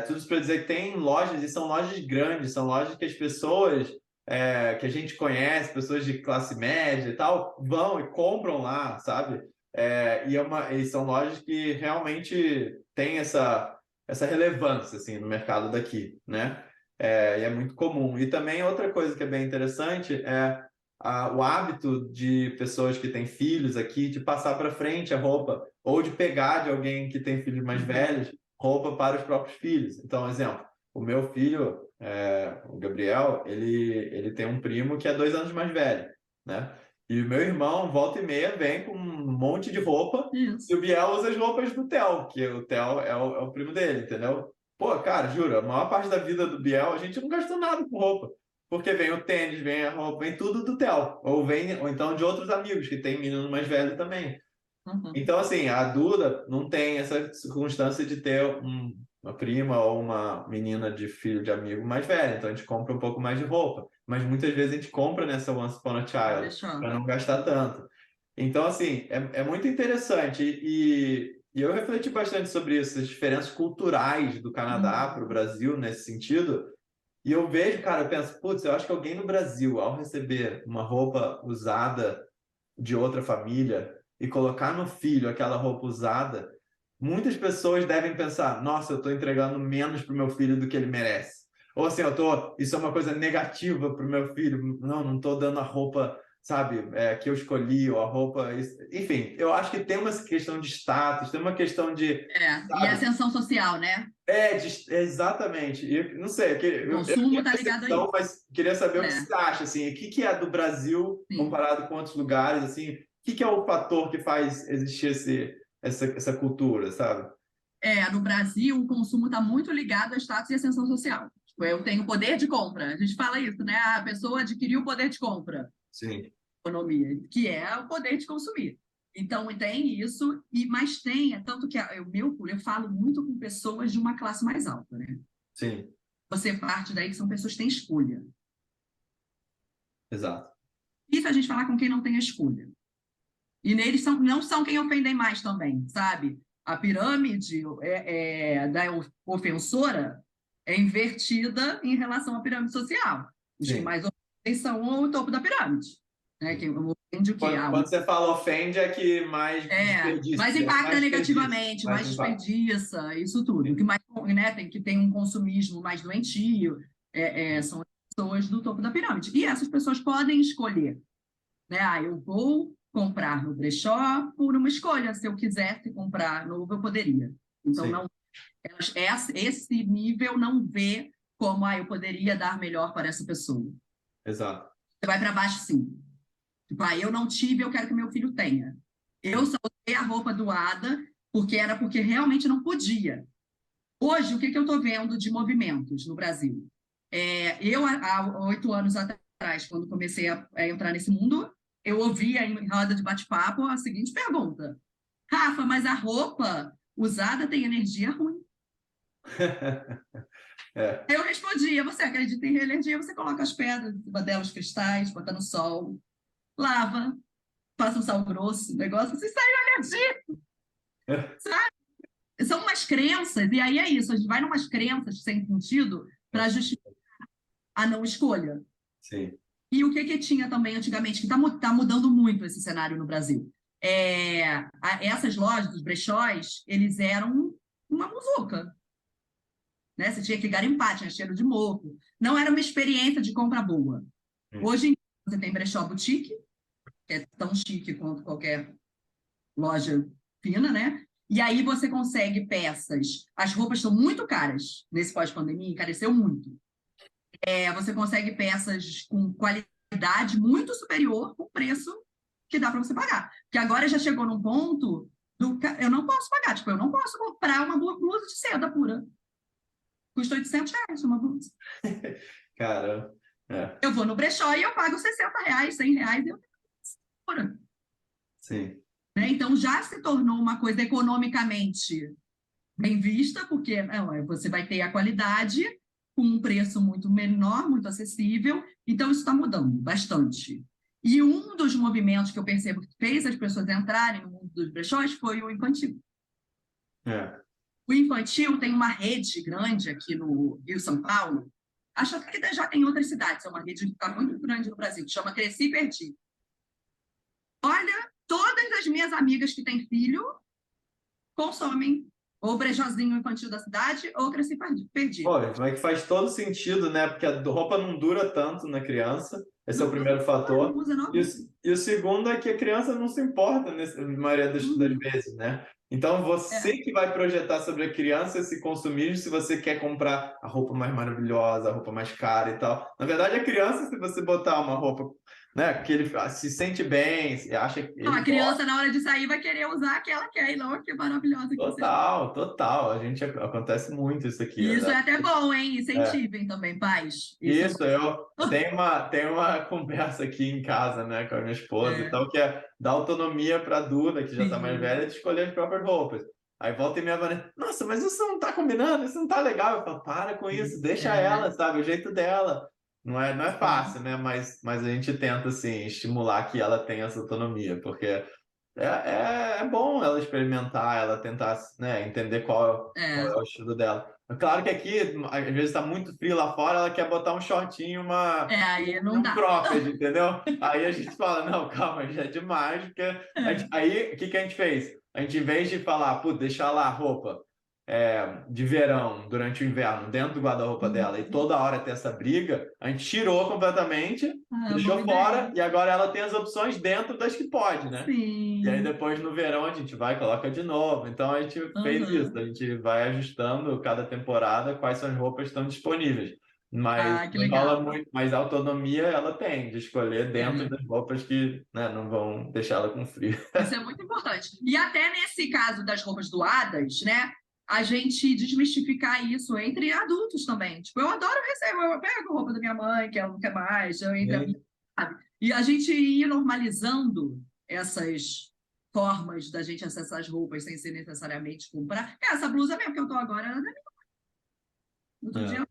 tudo isso para dizer que tem lojas, e são lojas grandes, são lojas que as pessoas que a gente conhece, pessoas de classe média e tal, vão e compram lá, sabe? E são lojas que realmente têm essa relevância assim, no mercado daqui, né? E é muito comum. E também outra coisa que é bem interessante é o hábito de pessoas que têm filhos aqui de passar para frente a roupa, ou de pegar de alguém que tem filhos mais Uhum. velhos roupa para os próprios filhos. Então, exemplo, o meu filho, o Gabriel, ele tem um primo que é 2 anos mais velho, né? E o meu irmão, volta e meia, vem com um monte de roupa e Isso. o Biel usa as roupas do Theo, que o Theo é o primo dele, entendeu? Pô, cara, juro, a maior parte da vida do Biel a gente não gastou nada com roupa. Porque vem o tênis, vem a roupa, vem tudo do Theo. Ou então de outros amigos que tem menino mais velho também. Uhum. Então, assim, a Duda não tem essa circunstância de ter uma prima ou uma menina de filho de amigo mais velho. Então, a gente compra um pouco mais de roupa. Mas muitas vezes a gente compra nessa Once Upon a Child Deixou. para não gastar tanto. Então, assim, é muito interessante. E eu refleti bastante sobre isso, as diferenças culturais do Canadá para o Uhum. Brasil nesse sentido. E eu vejo, cara, eu penso, putz, eu acho que alguém no Brasil, ao receber uma roupa usada de outra família e colocar no filho aquela roupa usada, muitas pessoas devem pensar: nossa, eu estou entregando menos para o meu filho do que ele merece. Ou assim, isso é uma coisa negativa para o meu filho. Não estou dando a roupa, sabe, que eu escolhi, ou a roupa. Enfim, eu acho que tem uma questão de status, tem uma questão de, E sabe, ascensão social, né? exatamente. E, não sei, O eu consumo tenho está ligado a percepção, isso. mas queria saber o que É, você acha, assim, o que é do Brasil sim. comparado com outros lugares, assim, o que é o fator que faz existir essa cultura, sabe? No Brasil, o consumo está muito ligado a status e ascensão social. Tipo, eu tenho poder de compra. A gente fala isso, né? A pessoa adquiriu o poder de compra, Sim, economia, que é o poder de consumir. Então, tem isso, mas tem, tanto que eu falo muito com pessoas de uma classe mais alta, né? sim, Você parte daí que são pessoas que têm escolha. exato. E se a gente falar com quem não tem a escolha? E neles não são quem ofendem mais também, sabe? A pirâmide da ofensora é invertida em relação à pirâmide social. Os que Sim. mais ofendem são o topo da pirâmide. Né? Que ofende o quê? Quando você fala ofende, é que Mais impacta mais desperdiça, negativamente, mais mais impacto. desperdiça, isso tudo. O que mais, né, que tem um consumismo mais doentio são as pessoas do topo da pirâmide. E essas pessoas podem escolher, né? Eu vou comprar no brechó por uma escolha. Se eu quisesse comprar novo, eu poderia. Então, Sim, não, esse nível não vê como eu poderia dar melhor para essa pessoa. exato. Você vai para baixo, sim. Tipo, eu não tive, eu quero que meu filho tenha. Eu Sim, só usei a roupa doada porque realmente não podia. Hoje, o que eu estou vendo de movimentos no Brasil? Eu, há 8 anos atrás, atrás, quando comecei a entrar nesse mundo, eu ouvia em roda de bate-papo a seguinte pergunta: Rafa, mas a roupa usada tem energia ruim? É, Eu respondia: você acredita em energia? Você coloca as pedras, delas, cristais, bota no sol, lava, passa um sal grosso, negócio, assim, sai energia. São umas crenças, e aí é isso, a gente vai numas crenças sem sentido para justificar a não escolha. sim. E o que tinha também antigamente, que está mudando muito esse cenário no Brasil. Essas lojas, os brechós, eles eram uma muvuca. Né? Você tinha que garimpar, tinha cheiro de mofo. Não era uma experiência de compra boa. Hoje em dia, você tem brechó boutique, que é tão chique quanto qualquer loja fina, né? E aí você consegue peças. As roupas estão muito caras nesse pós-pandemia, encareceu muito. Você consegue peças com qualidade muito superior com preço que dá para você pagar. Porque agora já chegou num ponto eu não posso pagar. Tipo, eu não posso comprar uma blusa de seda pura. Custa R$ 800 uma blusa. Cara, Eu vou no brechó e eu pago R$ 60, R$ 100 e eu tenho pura. sim. Né? Então já se tornou uma coisa economicamente bem vista, porque você vai ter a qualidade com um preço muito menor, muito acessível. Então, isso está mudando bastante. E um dos movimentos que eu percebo que fez as pessoas entrarem no mundo dos brechós foi o infantil. É. O infantil tem uma rede grande aqui no Rio, São Paulo. Acho que já tem em outras cidades, é uma rede que está muito grande no Brasil, que chama Cresci e Perdi. Olha, todas as minhas amigas que têm filho consomem ou brejozinho infantil da cidade ou Cresci e Perdi. Pô, mas que faz todo sentido, né? Porque a roupa não dura tanto na criança. Esse é o primeiro Não fator. usa, não. E o segundo é que a criança não se importa, na maioria das vezes, né? Então, você que vai projetar sobre a criança esse consumismo, se você quer comprar a roupa mais maravilhosa, a roupa mais cara e tal. Na verdade, a criança, se você botar uma roupa, né, que ele se sente bem, acha que Não, ele a criança, na hora de sair, vai querer usar a que ela quer, e não a que é maravilhosa que você. Total, total. Acontece muito isso aqui. E isso Né? é até bom, hein? É. Incentivem também, pais. Isso é Isso, bom. eu tenho uma conversa aqui em casa, né, com a minha esposa e É, tal, que é dar autonomia para a Duda, que já está mais sim. velha, de escolher as próprias roupas. Aí volta e meia vai, nossa, mas isso não tá combinando, isso não tá legal. Eu falo, para com isso, deixa ela, sabe, o jeito dela. Não é fácil, né, mas a gente tenta, assim, estimular que ela tenha essa autonomia, porque é bom ela experimentar, ela tentar, né, entender qual é o estilo dela. Claro que aqui, às vezes está muito frio lá fora, ela quer botar um shortinho, Aí e não um dá. cropped, entendeu? Aí a gente fala, não, calma, já é demais, porque aí o que a gente fez? A gente, em vez de falar, pô, deixar lá a roupa de verão, durante o inverno, dentro do guarda-roupa dela, e toda hora ter essa briga, a gente tirou completamente, Boa deixou fora, ideia. e agora ela tem as opções dentro das que pode, né? E aí Sim. depois no verão a gente vai e coloca de novo. Então a gente fez isso, Aham. a gente vai ajustando cada temporada quais são as roupas que estão disponíveis. Mas Ah, que não rola legal. muito, mas a autonomia ela tem de escolher dentro É. das roupas que, né, não vão deixar ela com frio. Isso é muito importante. E até nesse caso das roupas doadas, né? A gente desmistificar isso entre adultos também. Tipo, eu adoro receber, eu pego roupa da minha mãe, que ela não quer mais, eu entre a minha, sabe? E a gente ir normalizando essas formas da gente acessar as roupas sem ser necessariamente comprar. Essa blusa mesmo que eu tô agora, ela é da minha mãe. Outro dia eu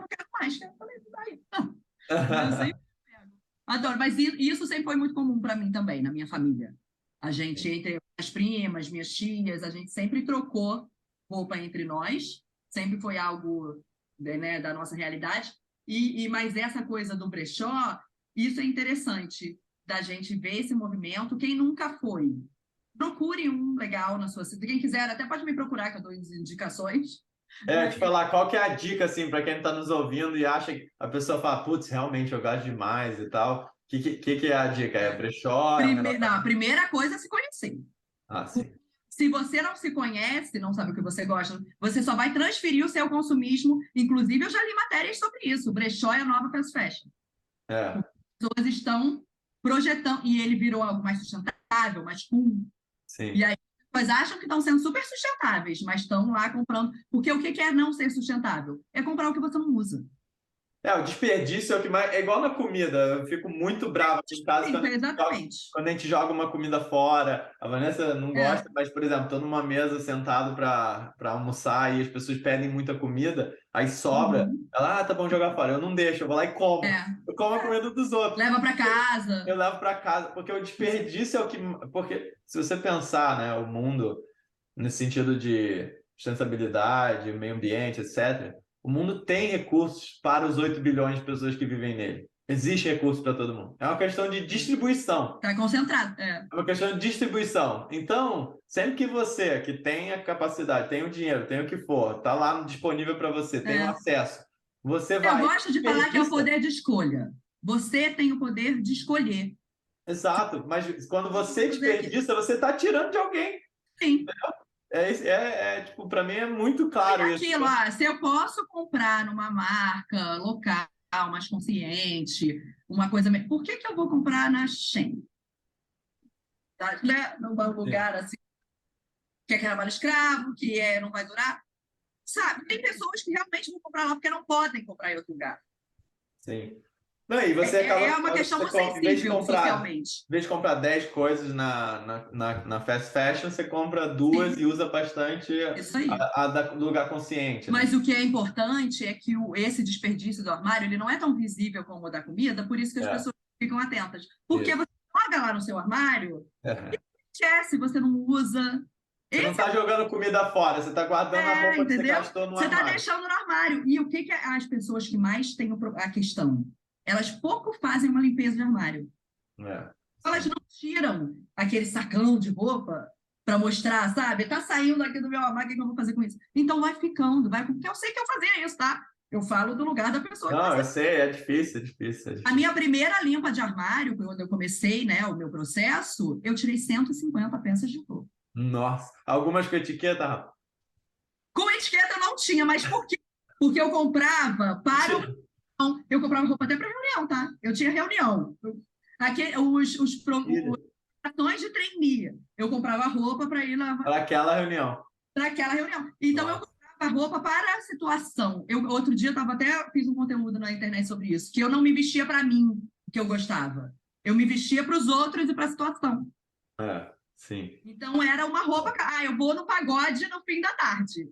não quero mais, eu falei, vai. Eu sempre pego. Adoro, mas isso sempre foi muito comum para mim também, na minha família. A gente, entre as primas, minhas tias, a gente sempre trocou roupa entre nós, sempre foi algo, né, da nossa realidade. Mas essa coisa do brechó, isso é interessante, da gente ver esse movimento. Quem nunca foi, procure um legal na sua cidade. Quem quiser, até pode me procurar, que eu dou indicações. Te falar, qual que é a dica, assim, para quem está nos ouvindo e acha que a pessoa fala, putz, realmente eu gasto demais e tal. O que é a dica? É brechó? É um Não, a relacionamento? primeira coisa é se conhecer. Ah, sim. Se você não se conhece, não sabe o que você gosta, você só vai transferir o seu consumismo. Inclusive, eu já li matérias sobre isso. O brechó é a nova fast fashion. É, As pessoas estão projetando, e ele virou algo mais sustentável, mais cool. sim. E aí, as pessoas acham que estão sendo super sustentáveis, mas estão lá comprando. Porque o que é não ser sustentável? É comprar o que você não usa. O desperdício é o que mais. É igual na comida. Eu fico muito bravo aqui em casa Sim, exatamente. quando a gente joga uma comida fora. A Vanessa não É, gosta, mas, por exemplo, estou numa mesa sentado para almoçar e as pessoas pedem muita comida, aí sobra. uhum, Ela, tá bom jogar fora. Eu não deixo, eu vou lá e como. é. Eu como a comida dos outros. Leva para casa. Eu levo para casa, porque o desperdício é o que. Porque se você pensar, né, o mundo nesse sentido de sustentabilidade, meio ambiente, etc., o mundo tem recursos para os 8 bilhões de pessoas que vivem nele. Existe recurso para todo mundo. É uma questão de distribuição. Tá concentrado. É. É uma questão de distribuição. Então, sempre que você que tem a capacidade, tem o dinheiro, tem o que for, está lá disponível para você, tem o É. acesso, você Eu vai gosto de falar que é o desperdiça. poder de escolha. Você tem o poder de escolher. Exato, mas quando você Fazer aquilo. desperdiça, você está tirando de alguém. Sim. Tipo, para mim é muito E claro isso. aquilo, se eu posso comprar numa marca local, mais consciente, uma coisa. Por que que eu vou comprar na Shein? Tá? Né? Num Sim, lugar assim, que é trabalho escravo, não vai durar. Sabe? Tem pessoas que realmente vão comprar lá porque não podem comprar em outro lugar. sim. Não, e você acaba, É uma questão muito em vez de sensível comprar, socialmente. 10 coisas na fast fashion, você compra duas Sim, e usa bastante isso aí. do lugar consciente, né? Mas o que é importante é que esse desperdício do armário ele não é tão visível como o da comida, por isso que as É, pessoas ficam atentas. Porque isso. você joga lá no seu armário, esquece, você não usa. Você não Esse está jogando comida fora, você está guardando a roupa que você entendeu? gastou no Você está armário. deixando no armário. E o que, que as pessoas que mais têm a questão? Elas pouco fazem uma limpeza de armário. É, Elas sim. não tiram aquele sacão de roupa para mostrar, sabe? Tá saindo aqui do meu armário, o que eu vou fazer com isso? Então vai ficando, vai, porque eu sei que eu fazia isso, tá? Eu falo do lugar da pessoa que Não, fazia. eu sei, é difícil, é difícil, é A difícil. minha primeira limpa de armário, quando eu comecei, né, o meu processo, eu tirei 150 peças de roupa. Nossa, algumas com etiqueta, Rafa. Com etiqueta eu não tinha, mas por quê? Porque eu comprava para Mentira. eu comprava roupa até para reunião, tá? Eu tinha reunião. Os cartões de trainee. Eu comprava roupa para ir lavar Para aquela reunião. para aquela reunião. Então eu Nossa. comprava roupa para a situação. Outro dia fiz um conteúdo na internet sobre isso, que eu não me vestia para mim, que eu gostava. Eu me vestia para os outros e para a situação. Sim. Então era uma roupa, eu vou no pagode no fim da tarde.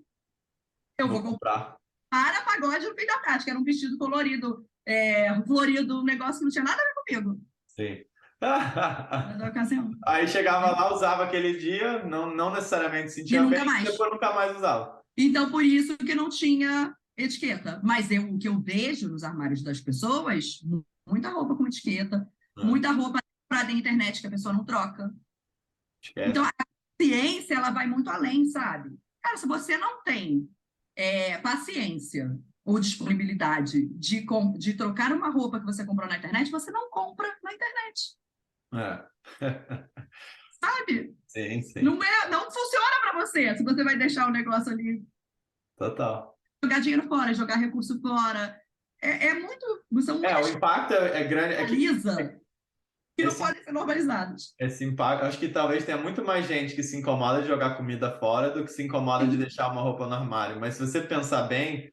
Eu Vou vou comprar comprar. para pagode no fim da tarde, que era um vestido colorido, florido, um negócio que não tinha nada a ver comigo. Sim. Na ocasião. Aí chegava Entendeu? lá, usava aquele dia, não necessariamente E sentia bem, nunca e mais. depois nunca mais usava. Então, por isso que não tinha etiqueta. Mas o que eu vejo nos armários das pessoas, muita roupa com etiqueta, É, muita roupa comprada na internet que a pessoa não troca. Então, esquece. a ciência, ela vai muito além, sabe? Cara, se você não tem paciência ou disponibilidade de trocar uma roupa que você comprou na internet, você não compra na internet, É. sabe? Sim, sim. Não funciona para você se você vai deixar o negócio ali, Total. jogar dinheiro fora, jogar recurso fora. São O muitas impacto é grande. É que coisas que não esse, podem ser normalizadas. esse impacto, acho que talvez tenha muito mais gente que se incomoda de jogar comida fora do que se incomoda de Sim, deixar uma roupa no armário. Mas se você pensar bem,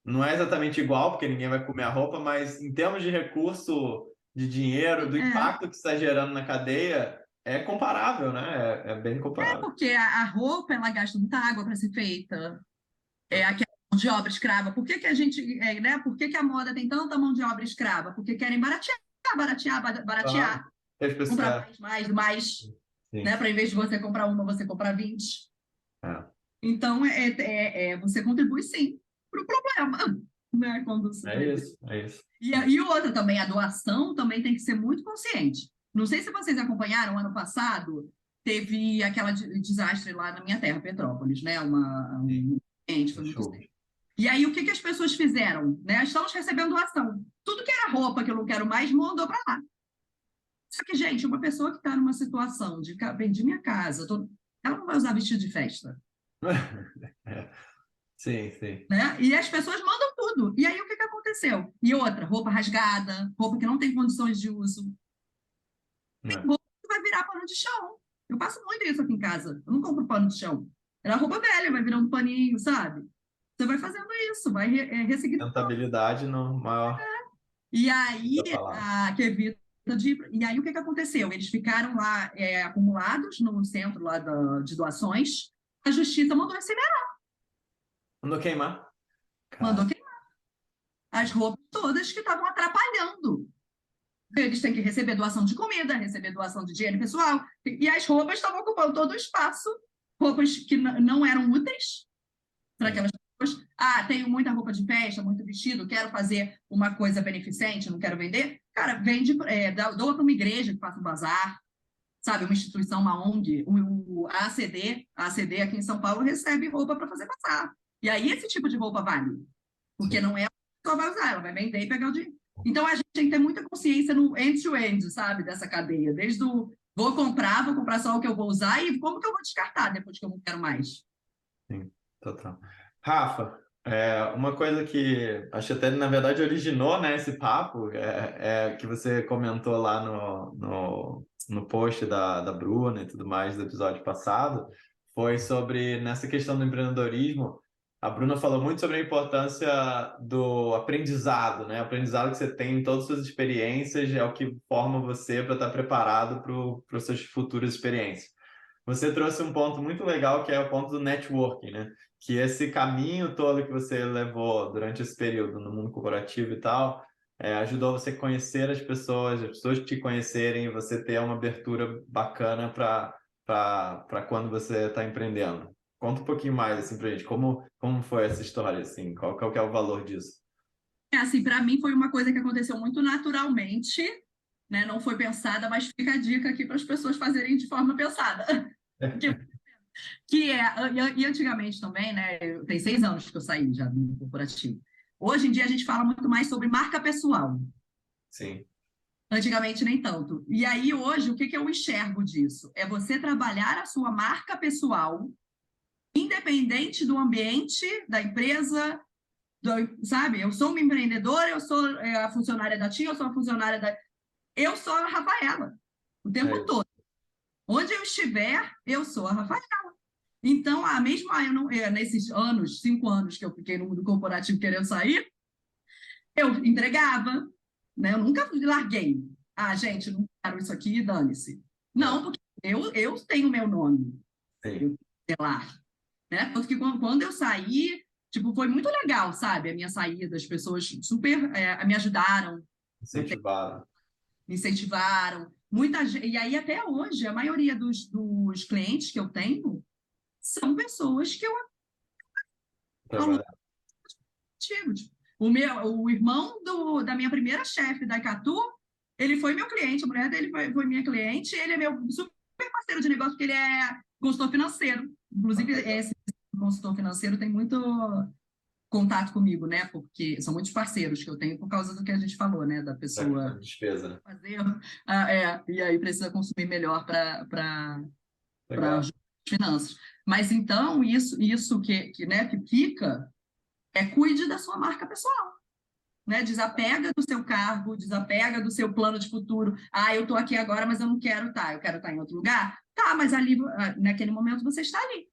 não é exatamente igual, porque ninguém vai comer a roupa, mas em termos de recurso, de dinheiro, do é. impacto que está gerando na cadeia, é comparável, né? É bem comparável. Porque a roupa, ela gasta muita água para ser feita. Aquela mão de obra escrava. Por que que a gente, né? Por que que a moda tem tanta mão de obra escrava? Porque querem baratear, baratear, Claro. baratear. As Comprar pessoas, mais, sim. né? Para em vez de você comprar uma, você comprar 20. É. Então, você contribui sim para o problema, né? Quando você É vai ver. isso, é isso. E outra também, a doação também tem que ser muito consciente. Não sei se vocês acompanharam, ano passado, teve aquele desastre lá na minha terra, Petrópolis, né? Sim. Um incêndio, foi muito Show. sério. E aí, o que que as pessoas fizeram? Né? Estamos recebendo doação. Tudo que era roupa que eu não quero mais, mandou para lá. Só que, gente, uma pessoa que está numa situação de vendi minha casa, ela não vai usar vestido de festa. É. Sim, sim. Né? E as pessoas mandam tudo. E aí, o que que aconteceu? E outra, roupa rasgada, roupa que não tem condições de uso. É. Roupa que vai virar pano de chão. Eu faço muito isso aqui em casa. Eu não compro pano de chão. Era roupa velha, vai virando paninho, sabe? você vai fazendo isso, vai ressignificando. Rentabilidade no maior E aí, da palavra. e aí o que aconteceu? Eles ficaram lá acumulados no centro lá de doações. A justiça mandou incinerar, Mandou queimar? mandou Cara, queimar as roupas todas que estavam atrapalhando. Eles têm que receber doação de comida, receber doação de higiene pessoal, e as roupas estavam ocupando todo o espaço, roupas que não eram úteis para sim. aquelas pessoas. Ah, tenho muita roupa de festa, muito vestido, quero fazer uma coisa beneficente, não quero vender. Cara, vende, doa para uma igreja que faça um bazar, sabe? Uma instituição, uma ONG, a ACD aqui em São Paulo recebe roupa para fazer bazar. E aí esse tipo de roupa vale, porque Sim. não é a pessoa vai usar, ela vai vender e pegar o dinheiro. Então a gente tem que ter muita consciência no end-to-end, sabe? Dessa cadeia, desde o vou comprar só o que eu vou usar e como que eu vou descartar depois que eu não quero mais. Sim, total. Rafa, uma coisa que acho que até na verdade originou, né, esse papo é que você comentou lá no post da Bruna e tudo mais do episódio passado, foi sobre nessa questão do empreendedorismo. A Bruna falou muito sobre a importância do aprendizado, né? O aprendizado que você tem em todas as suas experiências é o que forma você para estar preparado para as suas futuras experiências. Você trouxe um ponto muito legal, que é o ponto do networking, né? Que esse caminho todo que você levou durante esse período no mundo corporativo e tal, ajudou você a conhecer as pessoas te conhecerem, e você ter uma abertura bacana para quando você está empreendendo. Conta um pouquinho mais assim pra gente, como foi essa história assim, qual que é o valor disso? Assim, para mim foi uma coisa que aconteceu muito naturalmente, né? Não foi pensada, mas fica a dica aqui para as pessoas fazerem de forma pensada. Que, e antigamente também, né? Tem 6 anos que eu saí já do corporativo. Hoje em dia a gente fala muito mais sobre marca pessoal. Sim, Antigamente nem tanto. E aí hoje o que eu enxergo disso? É você trabalhar a sua marca pessoal, independente do ambiente, da empresa, sabe? Eu sou uma empreendedora, eu sou a funcionária da TIM, eu sou a funcionária da. Eu sou a Rafaela, o é tempo isso. todo. Onde eu estiver, eu sou a Rafaela. Então, eu não, nesses 5 anos que eu fiquei no mundo corporativo querendo sair, eu entregava, né? Eu nunca larguei. Ah, gente, não quero isso aqui, dane-se. É, Não, porque eu tenho meu nome, sim, eu sei lá, né? Tanto que quando eu saí, tipo, foi muito legal, sabe? A minha saída, as pessoas super me ajudaram, até incentivar, me incentivaram. Muita gente, e aí, até hoje, a maioria dos clientes que eu tenho são pessoas que eu ao trabalhar. antigo. Tipo, o irmão da minha primeira chefe da Icatu, ele foi meu cliente, a mulher dele foi minha cliente, ele é meu super parceiro de negócio, porque ele é consultor financeiro. Ah, Inclusive, legal. esse consultor financeiro tem muito contato comigo, né? Porque são muitos parceiros que eu tenho por causa do que a gente falou, né? Da Da pessoa despesa, né? fazer, e aí precisa consumir melhor para Legal. as finanças. Mas então, isso né, que fica cuide da sua marca pessoal, né? Desapega do seu cargo, desapega do seu plano de futuro. Ah, eu estou aqui agora, mas eu não quero estar, eu quero estar em outro lugar. Tá, mas ali, naquele momento, você está ali.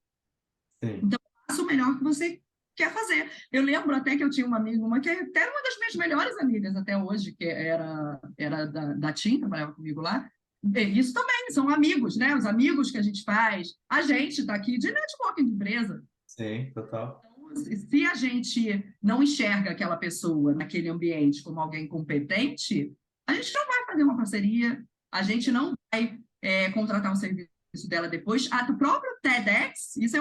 Sim. Então, faça o melhor que você quer fazer. Eu lembro até que eu tinha uma amiga, uma que até era uma das minhas melhores amigas até hoje, que era da TIM, trabalhava comigo lá. E isso também, são amigos, né? Os amigos que a gente faz. A gente está aqui de networking de empresa. Sim, total. Se a gente não enxerga aquela pessoa naquele ambiente como alguém competente, a gente não vai fazer uma parceria, a gente não vai contratar um serviço dela depois. O próprio TEDx, isso é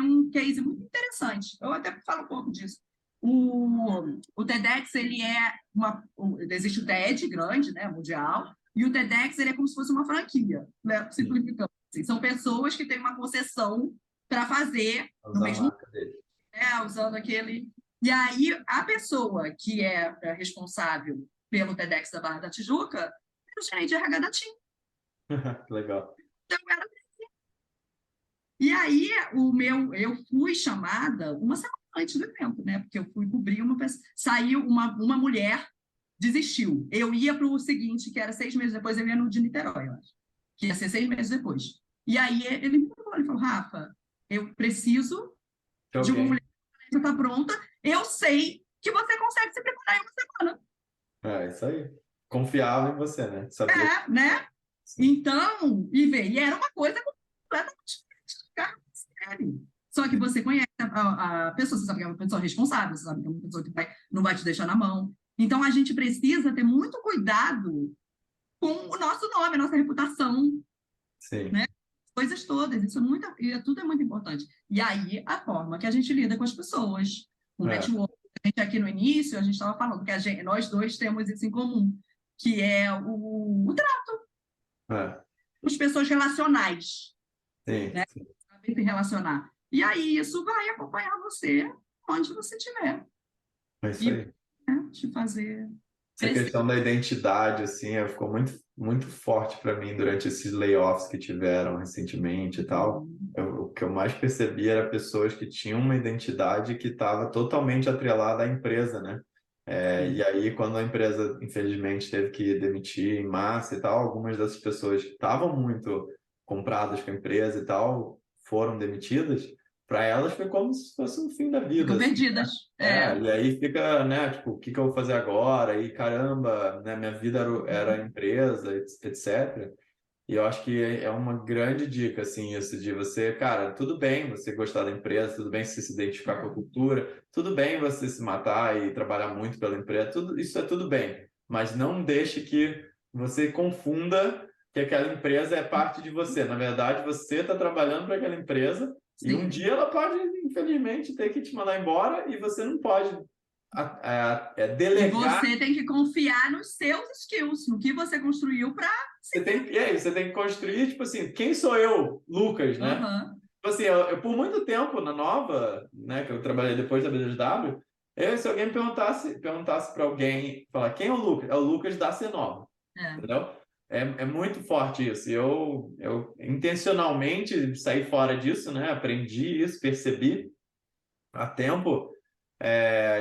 um case muito interessante. Eu até falo um pouco disso. O TEDx, ele existe o TED grande, né, mundial, e o TEDx ele é como se fosse uma franquia, né, Sim. simplificando. Assim. São pessoas que têm uma concessão para fazer no Usar a mesmo marca dele. usando aquele. E aí, a pessoa que é responsável pelo TEDx da Barra da Tijuca é o gerente de RH da TIM. Legal. Então, e aí, eu fui chamada uma semana antes do evento, né? Porque eu fui cobrir uma pessoa. Saiu uma mulher, desistiu. Eu ia para o seguinte, que era 6 meses depois, eu ia no de Niterói, eu acho. Que ia ser 6 meses depois. E aí, ele me falou, Rafa, eu preciso De de uma alguém. mulher já está pronta, eu sei que você consegue se preparar em uma semana. É isso aí. Confiava em você, né? Sabia. Né? Sim. Então, e era uma coisa completamente diferente, sério. Só que você conhece a pessoa, você sabe que é uma pessoa responsável, você sabe que é uma pessoa que não vai te deixar na mão. Então, a gente precisa ter muito cuidado com o nosso nome, a nossa reputação, Sim. né? Coisas todas, isso tudo é muito importante. E aí, a forma que a gente lida com as pessoas, com o É, network. A gente aqui no início, a gente estava falando que nós dois temos isso em comum, que é o é. as pessoas relacionais, Sim, né? sim. Saber se relacionar. E aí isso vai acompanhar você onde você estiver É isso e, aí. né, te fazer Essa crescer. questão da identidade, assim, ficou muito forte para mim durante esses layoffs que tiveram recentemente e tal. O que eu mais percebi era pessoas que tinham uma identidade que estava totalmente atrelada à empresa, né? E aí, quando a empresa, infelizmente, teve que demitir em massa e tal, algumas dessas pessoas que estavam muito compradas com a empresa e tal, foram demitidas. Para elas foi como se fosse um fim da vida, Ficam assim. perdidas. E aí fica, né, tipo, o que que eu vou fazer agora? E caramba, né, minha vida era a empresa, etc. E eu acho que é uma grande dica, assim, isso de você, cara, tudo bem você gostar da empresa, tudo bem você se identificar com a cultura, tudo bem você se matar e trabalhar muito pela empresa, tudo, isso é tudo bem, mas não deixe que você confunda que aquela empresa é parte de você. Na verdade, você está trabalhando para aquela empresa e um Sim. dia ela pode, infelizmente, ter que te mandar embora e você não pode E delegar. você tem que confiar nos seus skills, no que você construiu para seguir. Você tem que construir, tipo assim, quem sou eu, Lucas, né? Uhum. Tipo assim, eu, por muito tempo na Nova, né, que eu trabalhei depois da BW, se alguém perguntasse para alguém, falar quem é o Lucas? É o Lucas da C9, É. entendeu? É muito forte isso. E eu intencionalmente saí fora disso, né? Aprendi isso, percebi há tempo.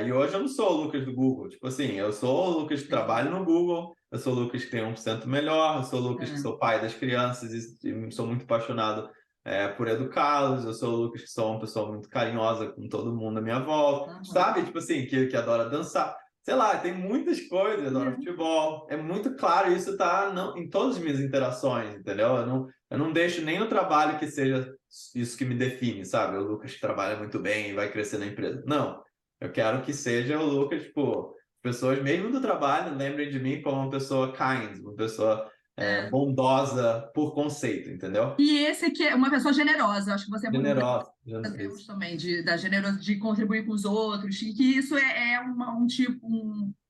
E hoje eu não sou o Lucas do Google. Tipo assim, eu sou o Lucas que Sim. trabalha no Google, eu sou o Lucas que tem 1% melhor, eu sou o Lucas que É. sou pai das crianças e sou muito apaixonado por educá-los, eu sou o Lucas que sou uma pessoa muito carinhosa com todo mundo à minha volta, Uhum. sabe? Tipo assim, que adora dançar. Sei lá, tem muitas coisas, adora É. futebol. É muito claro, isso tá em todas as minhas interações, entendeu? Eu não deixo nem no trabalho que seja isso que me define, sabe? O Lucas que trabalha muito bem e vai crescer na empresa. Não. Eu quero que seja o Lucas, tipo, pessoas mesmo do trabalho lembrem de mim como uma pessoa kind, uma pessoa É. bondosa por conceito, entendeu? E esse que é uma pessoa generosa, acho que você é muito Generosa. temos Isso. também da generosidade de contribuir com os outros, e que isso é um tipo,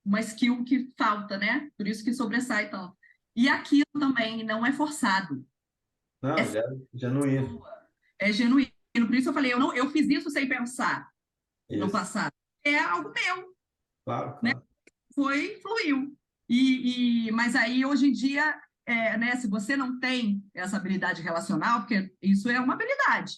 uma skill que falta, né? Por isso que sobressai tanto. E aquilo também não é forçado, é Não, ele é genuíno. sua, é genuíno. Por isso eu falei, eu fiz isso sem pensar no Isso. passado. É algo meu, Claro, né? claro. Fluiu. Mas aí, hoje em dia, né, se você não tem essa habilidade relacional, porque isso é uma habilidade,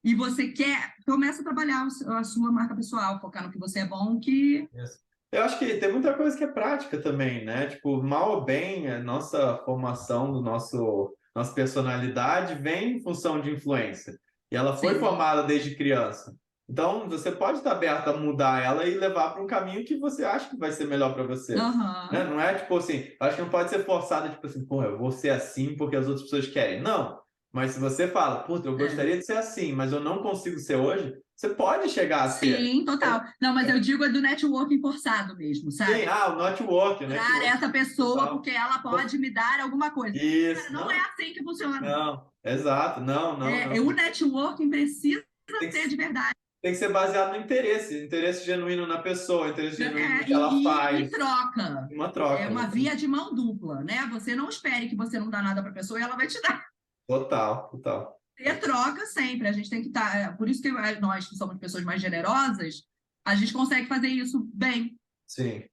e você quer, começa a trabalhar a sua marca pessoal, focar no que você é bom, que Isso. Eu acho que tem muita coisa que é prática também, né? Tipo, mal ou bem, a nossa formação do nossa personalidade vem em função de influência. E ela foi sim, formada desde criança. Então, você pode estar aberto a mudar ela e levar para um caminho que você acha que vai ser melhor para você. Né? aham, Não é tipo assim, acho que não pode ser forçada, tipo assim, pô, eu vou ser assim porque as outras pessoas querem. Não. Mas se você fala, puta, eu é. gostaria de ser assim, mas eu não consigo ser hoje, você pode chegar a ser. Sim, total. Não, mas eu digo do networking forçado mesmo, Sim, sabe? o network, o Procurar network essa pessoa total. porque ela pode me dar alguma coisa. Cara, Isso, não é não, assim que funciona. não, exato, não, não, O não. networking precisa Tem que, ser de verdade, tem que ser baseado no interesse, interesse genuíno na pessoa, interesse né? genuíno no que ela E faz. troca. Uma É troca, uma exatamente. via de mão dupla, né? Você não espere que você não dá nada para a pessoa e ela vai te dar. Total, total. Ter troca sempre. A gente tem que estar. Por isso que nós, que somos pessoas mais generosas, a gente consegue fazer isso bem. Sim.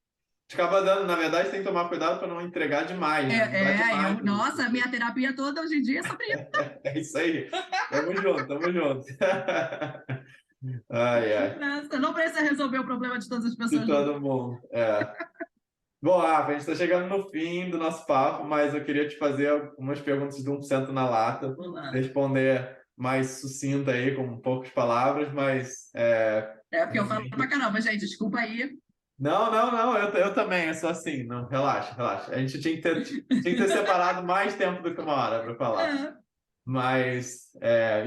Acaba dando, na verdade, tem que tomar cuidado para não entregar demais, né? Não dá demais para as Nossa, pessoas. minha terapia toda hoje em dia é sobre isso. É isso aí. Tamo junto, tamo junto. Ai, ai. Nossa, não precisa resolver o problema de todas as De pessoas do mundo. todo mundo. Bom, Rafa, a gente está chegando no fim do nosso papo, mas eu queria te fazer algumas perguntas de 1% na lata, Vamos lá. responder mais sucinta aí, com poucas palavras, mas É porque eu falo pra caramba, gente, desculpa aí. Não, não, não, eu também, eu sou assim, não, relaxa, relaxa. A gente tinha que ter separado mais tempo do que uma hora para falar. É. Mas,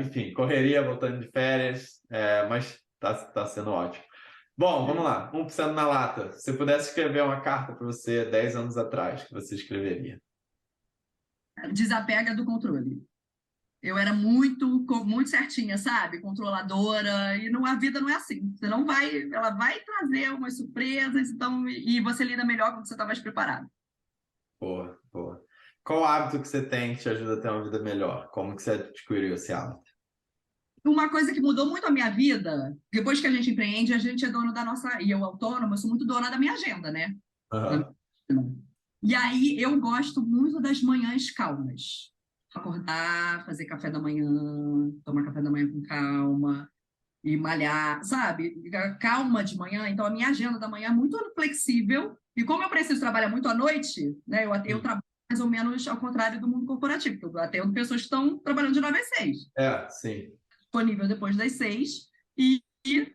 enfim, correria, voltando de férias, mas tá sendo ótimo. Bom, vamos lá, 1% na lata. Se você pudesse escrever uma carta para você 10 anos atrás, que você escreveria? Desapega do controle. Eu era muito certinha, sabe? Controladora, e não, a vida não é assim. Você não vai, ela vai trazer umas surpresas, então, e você lida melhor quando você está mais preparado. Boa, boa. Qual hábito que você tem que te ajuda a ter uma vida melhor? Como que você adquiriu esse hábito? Uma coisa que mudou muito a minha vida, depois que a gente empreende, a gente é dono da nossa, e eu autônoma, eu sou muito dona da minha agenda, né? Da Aham. minha- E aí eu gosto muito das manhãs calmas. Acordar, fazer café da manhã, tomar café da manhã com calma, e malhar, sabe? Calma de manhã. Então, a minha agenda da manhã é muito flexível. E como eu preciso trabalhar muito à noite, né? Eu Sim. trabalho mais ou menos ao contrário do mundo corporativo. Eu atendo pessoas que estão trabalhando de 9 às 6, Sim. disponível depois das 6 e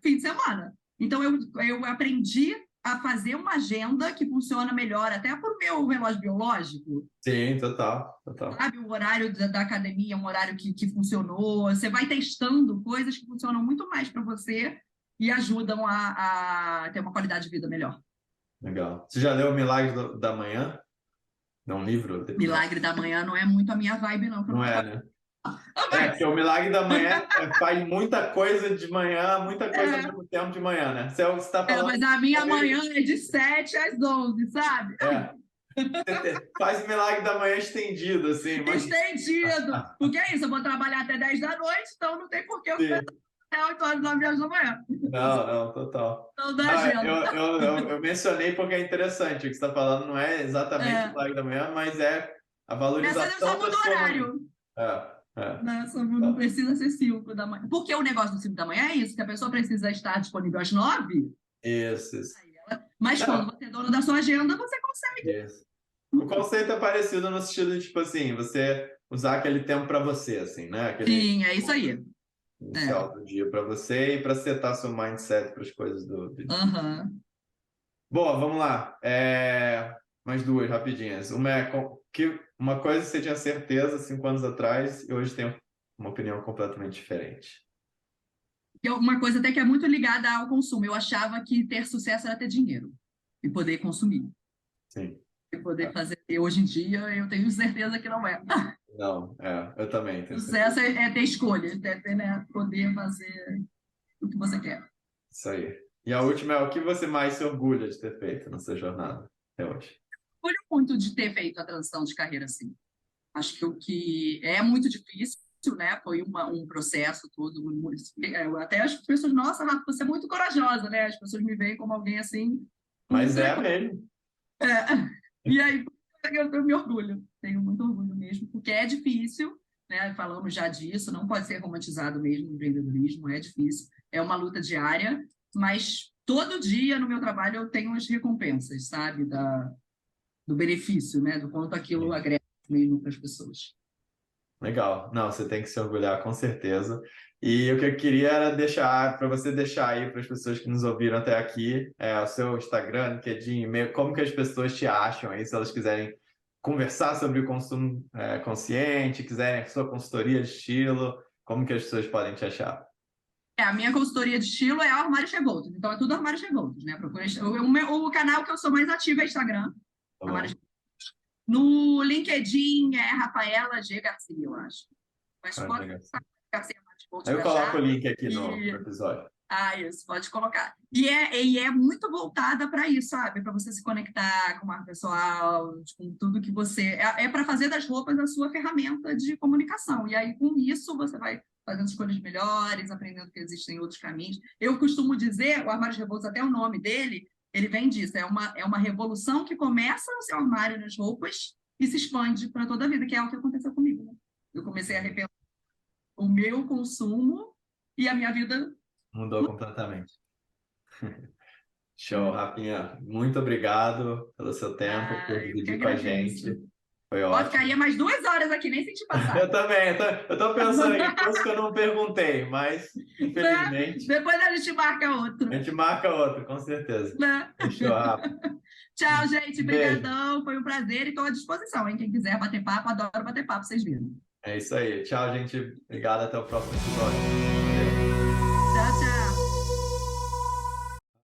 fim de semana. Então, eu aprendi a fazer uma agenda que funciona melhor, até por meu relógio biológico, Sim, total, total. sabe? O horário da academia é um horário que funcionou. Você vai testando coisas que funcionam muito mais para você e ajudam a ter uma qualidade de vida melhor. Legal. Você já leu O Milagre da Manhã? É um livro? Não, Milagre da manhã não é muito a minha vibe, não, que eu não não é, tô. né? Ah, mas, Porque o Milagre da Manhã faz muita coisa de manhã, muita coisa ao é, mesmo tempo de manhã, né? Você está falando. mas a minha Talvez, manhã é de 7 às 11, sabe? é, faz o Milagre da Manhã estendido, assim, mas. Estendido. Porque é isso, eu vou trabalhar até 10 da noite, então não tem por que eu começar Sim. até 8 horas, 9 horas da manhã. Não, não, total. Então, da Não, agenda. eu mencionei porque é interessante. O que você está falando não é exatamente o É, Milagre da Manhã, mas é a só valorização da muda o sua manhã. horário. É. Né? Só não precisa ser 5 da manhã. Porque o negócio do 5 da manhã é isso, que a pessoa precisa estar disponível às 9, Isso, isso. mas quando Não, você é dono da sua agenda, você consegue. isso. O conceito é parecido no sentido de, tipo assim, você usar aquele tempo para você, assim, né? Aquele Sim, é isso aí. É. inicial do dia para você e para setar seu mindset para as coisas do dia. Aham. Boa, vamos lá. Mais duas rapidinhas. Uma é uma coisa que você tinha certeza 5 anos atrás e hoje tem uma opinião completamente diferente. Uma coisa até que é muito ligada ao consumo. Eu achava que ter sucesso era ter dinheiro e poder consumir. Sim. E poder É. fazer. E hoje em dia, eu tenho certeza que não é. Não, eu também tenho certeza. Sucesso é ter escolhas, é ter, né, poder fazer o que você quer. Isso aí. E a última é o que você mais se orgulha de ter feito na sua jornada até hoje. Orgulho muito de ter feito a transição de carreira assim. Acho que o que é muito difícil, né? Foi um processo todo. Até as pessoas, nossa, Rafa, você é muito corajosa, né? As pessoas me veem como alguém assim, Mas ultra. é mesmo. É. E aí eu me orgulho, tenho muito orgulho mesmo, porque é difícil, né? Falamos já disso, não pode ser romantizado mesmo o empreendedorismo, é difícil, é uma luta diária, mas todo dia no meu trabalho eu tenho as recompensas, sabe? Do benefício, né? Do quanto aquilo Sim. agrega mesmo para as pessoas. Legal. Não, você tem que se orgulhar, com certeza. E o que eu queria era deixar, para você deixar aí para as pessoas que nos ouviram até aqui, o seu Instagram, LinkedIn, e-mail, como que as pessoas te acham aí, se elas quiserem conversar sobre o consumo consciente, quiserem a sua consultoria de estilo, como que as pessoas podem te achar? A minha consultoria de estilo é Armários Revoltos, então é tudo Armários Revoltos, né? Procura, o canal que eu sou mais ativa é Instagram, Tá Armários. bom? No LinkedIn é Rafaela G. Garcia, eu acho. Mas Ah, pode legal. Garcia Martins, vou te Aí eu coloco o achar. link aqui no E episódio. isso, pode colocar. E é muito voltada para isso, sabe? Para você se conectar com o marca pessoal, com tudo que você. É para fazer das roupas a sua ferramenta de comunicação. E aí, com isso, você vai fazendo escolhas melhores, aprendendo que existem outros caminhos. Eu costumo dizer, o Armário de Revoltos, até o nome dele, ele vem disso. É uma revolução que começa no seu armário, nas roupas, e se expande para toda a vida, que é o que aconteceu comigo, né? Eu comecei a repensar o meu consumo e a minha vida. Mudou completamente. Show, Rafinha. Muito obrigado pelo seu tempo, por Eu que dividir com a gente. agradeço. Foi Ó, ótimo. ficaria mais 2 horas aqui, nem senti passar. Eu também, eu tô pensando em coisas que eu não perguntei, mas infelizmente Depois a gente marca outro. a gente marca outro, com certeza. Né? Fechou, Rafa. Tchau, gente. Beijo. Brigadão. Foi um prazer e estou à disposição, hein? Quem quiser bater papo, adoro bater papo, vocês viram. É isso aí. Tchau, gente. Obrigado. Até o próximo episódio. Valeu. Tchau, tchau.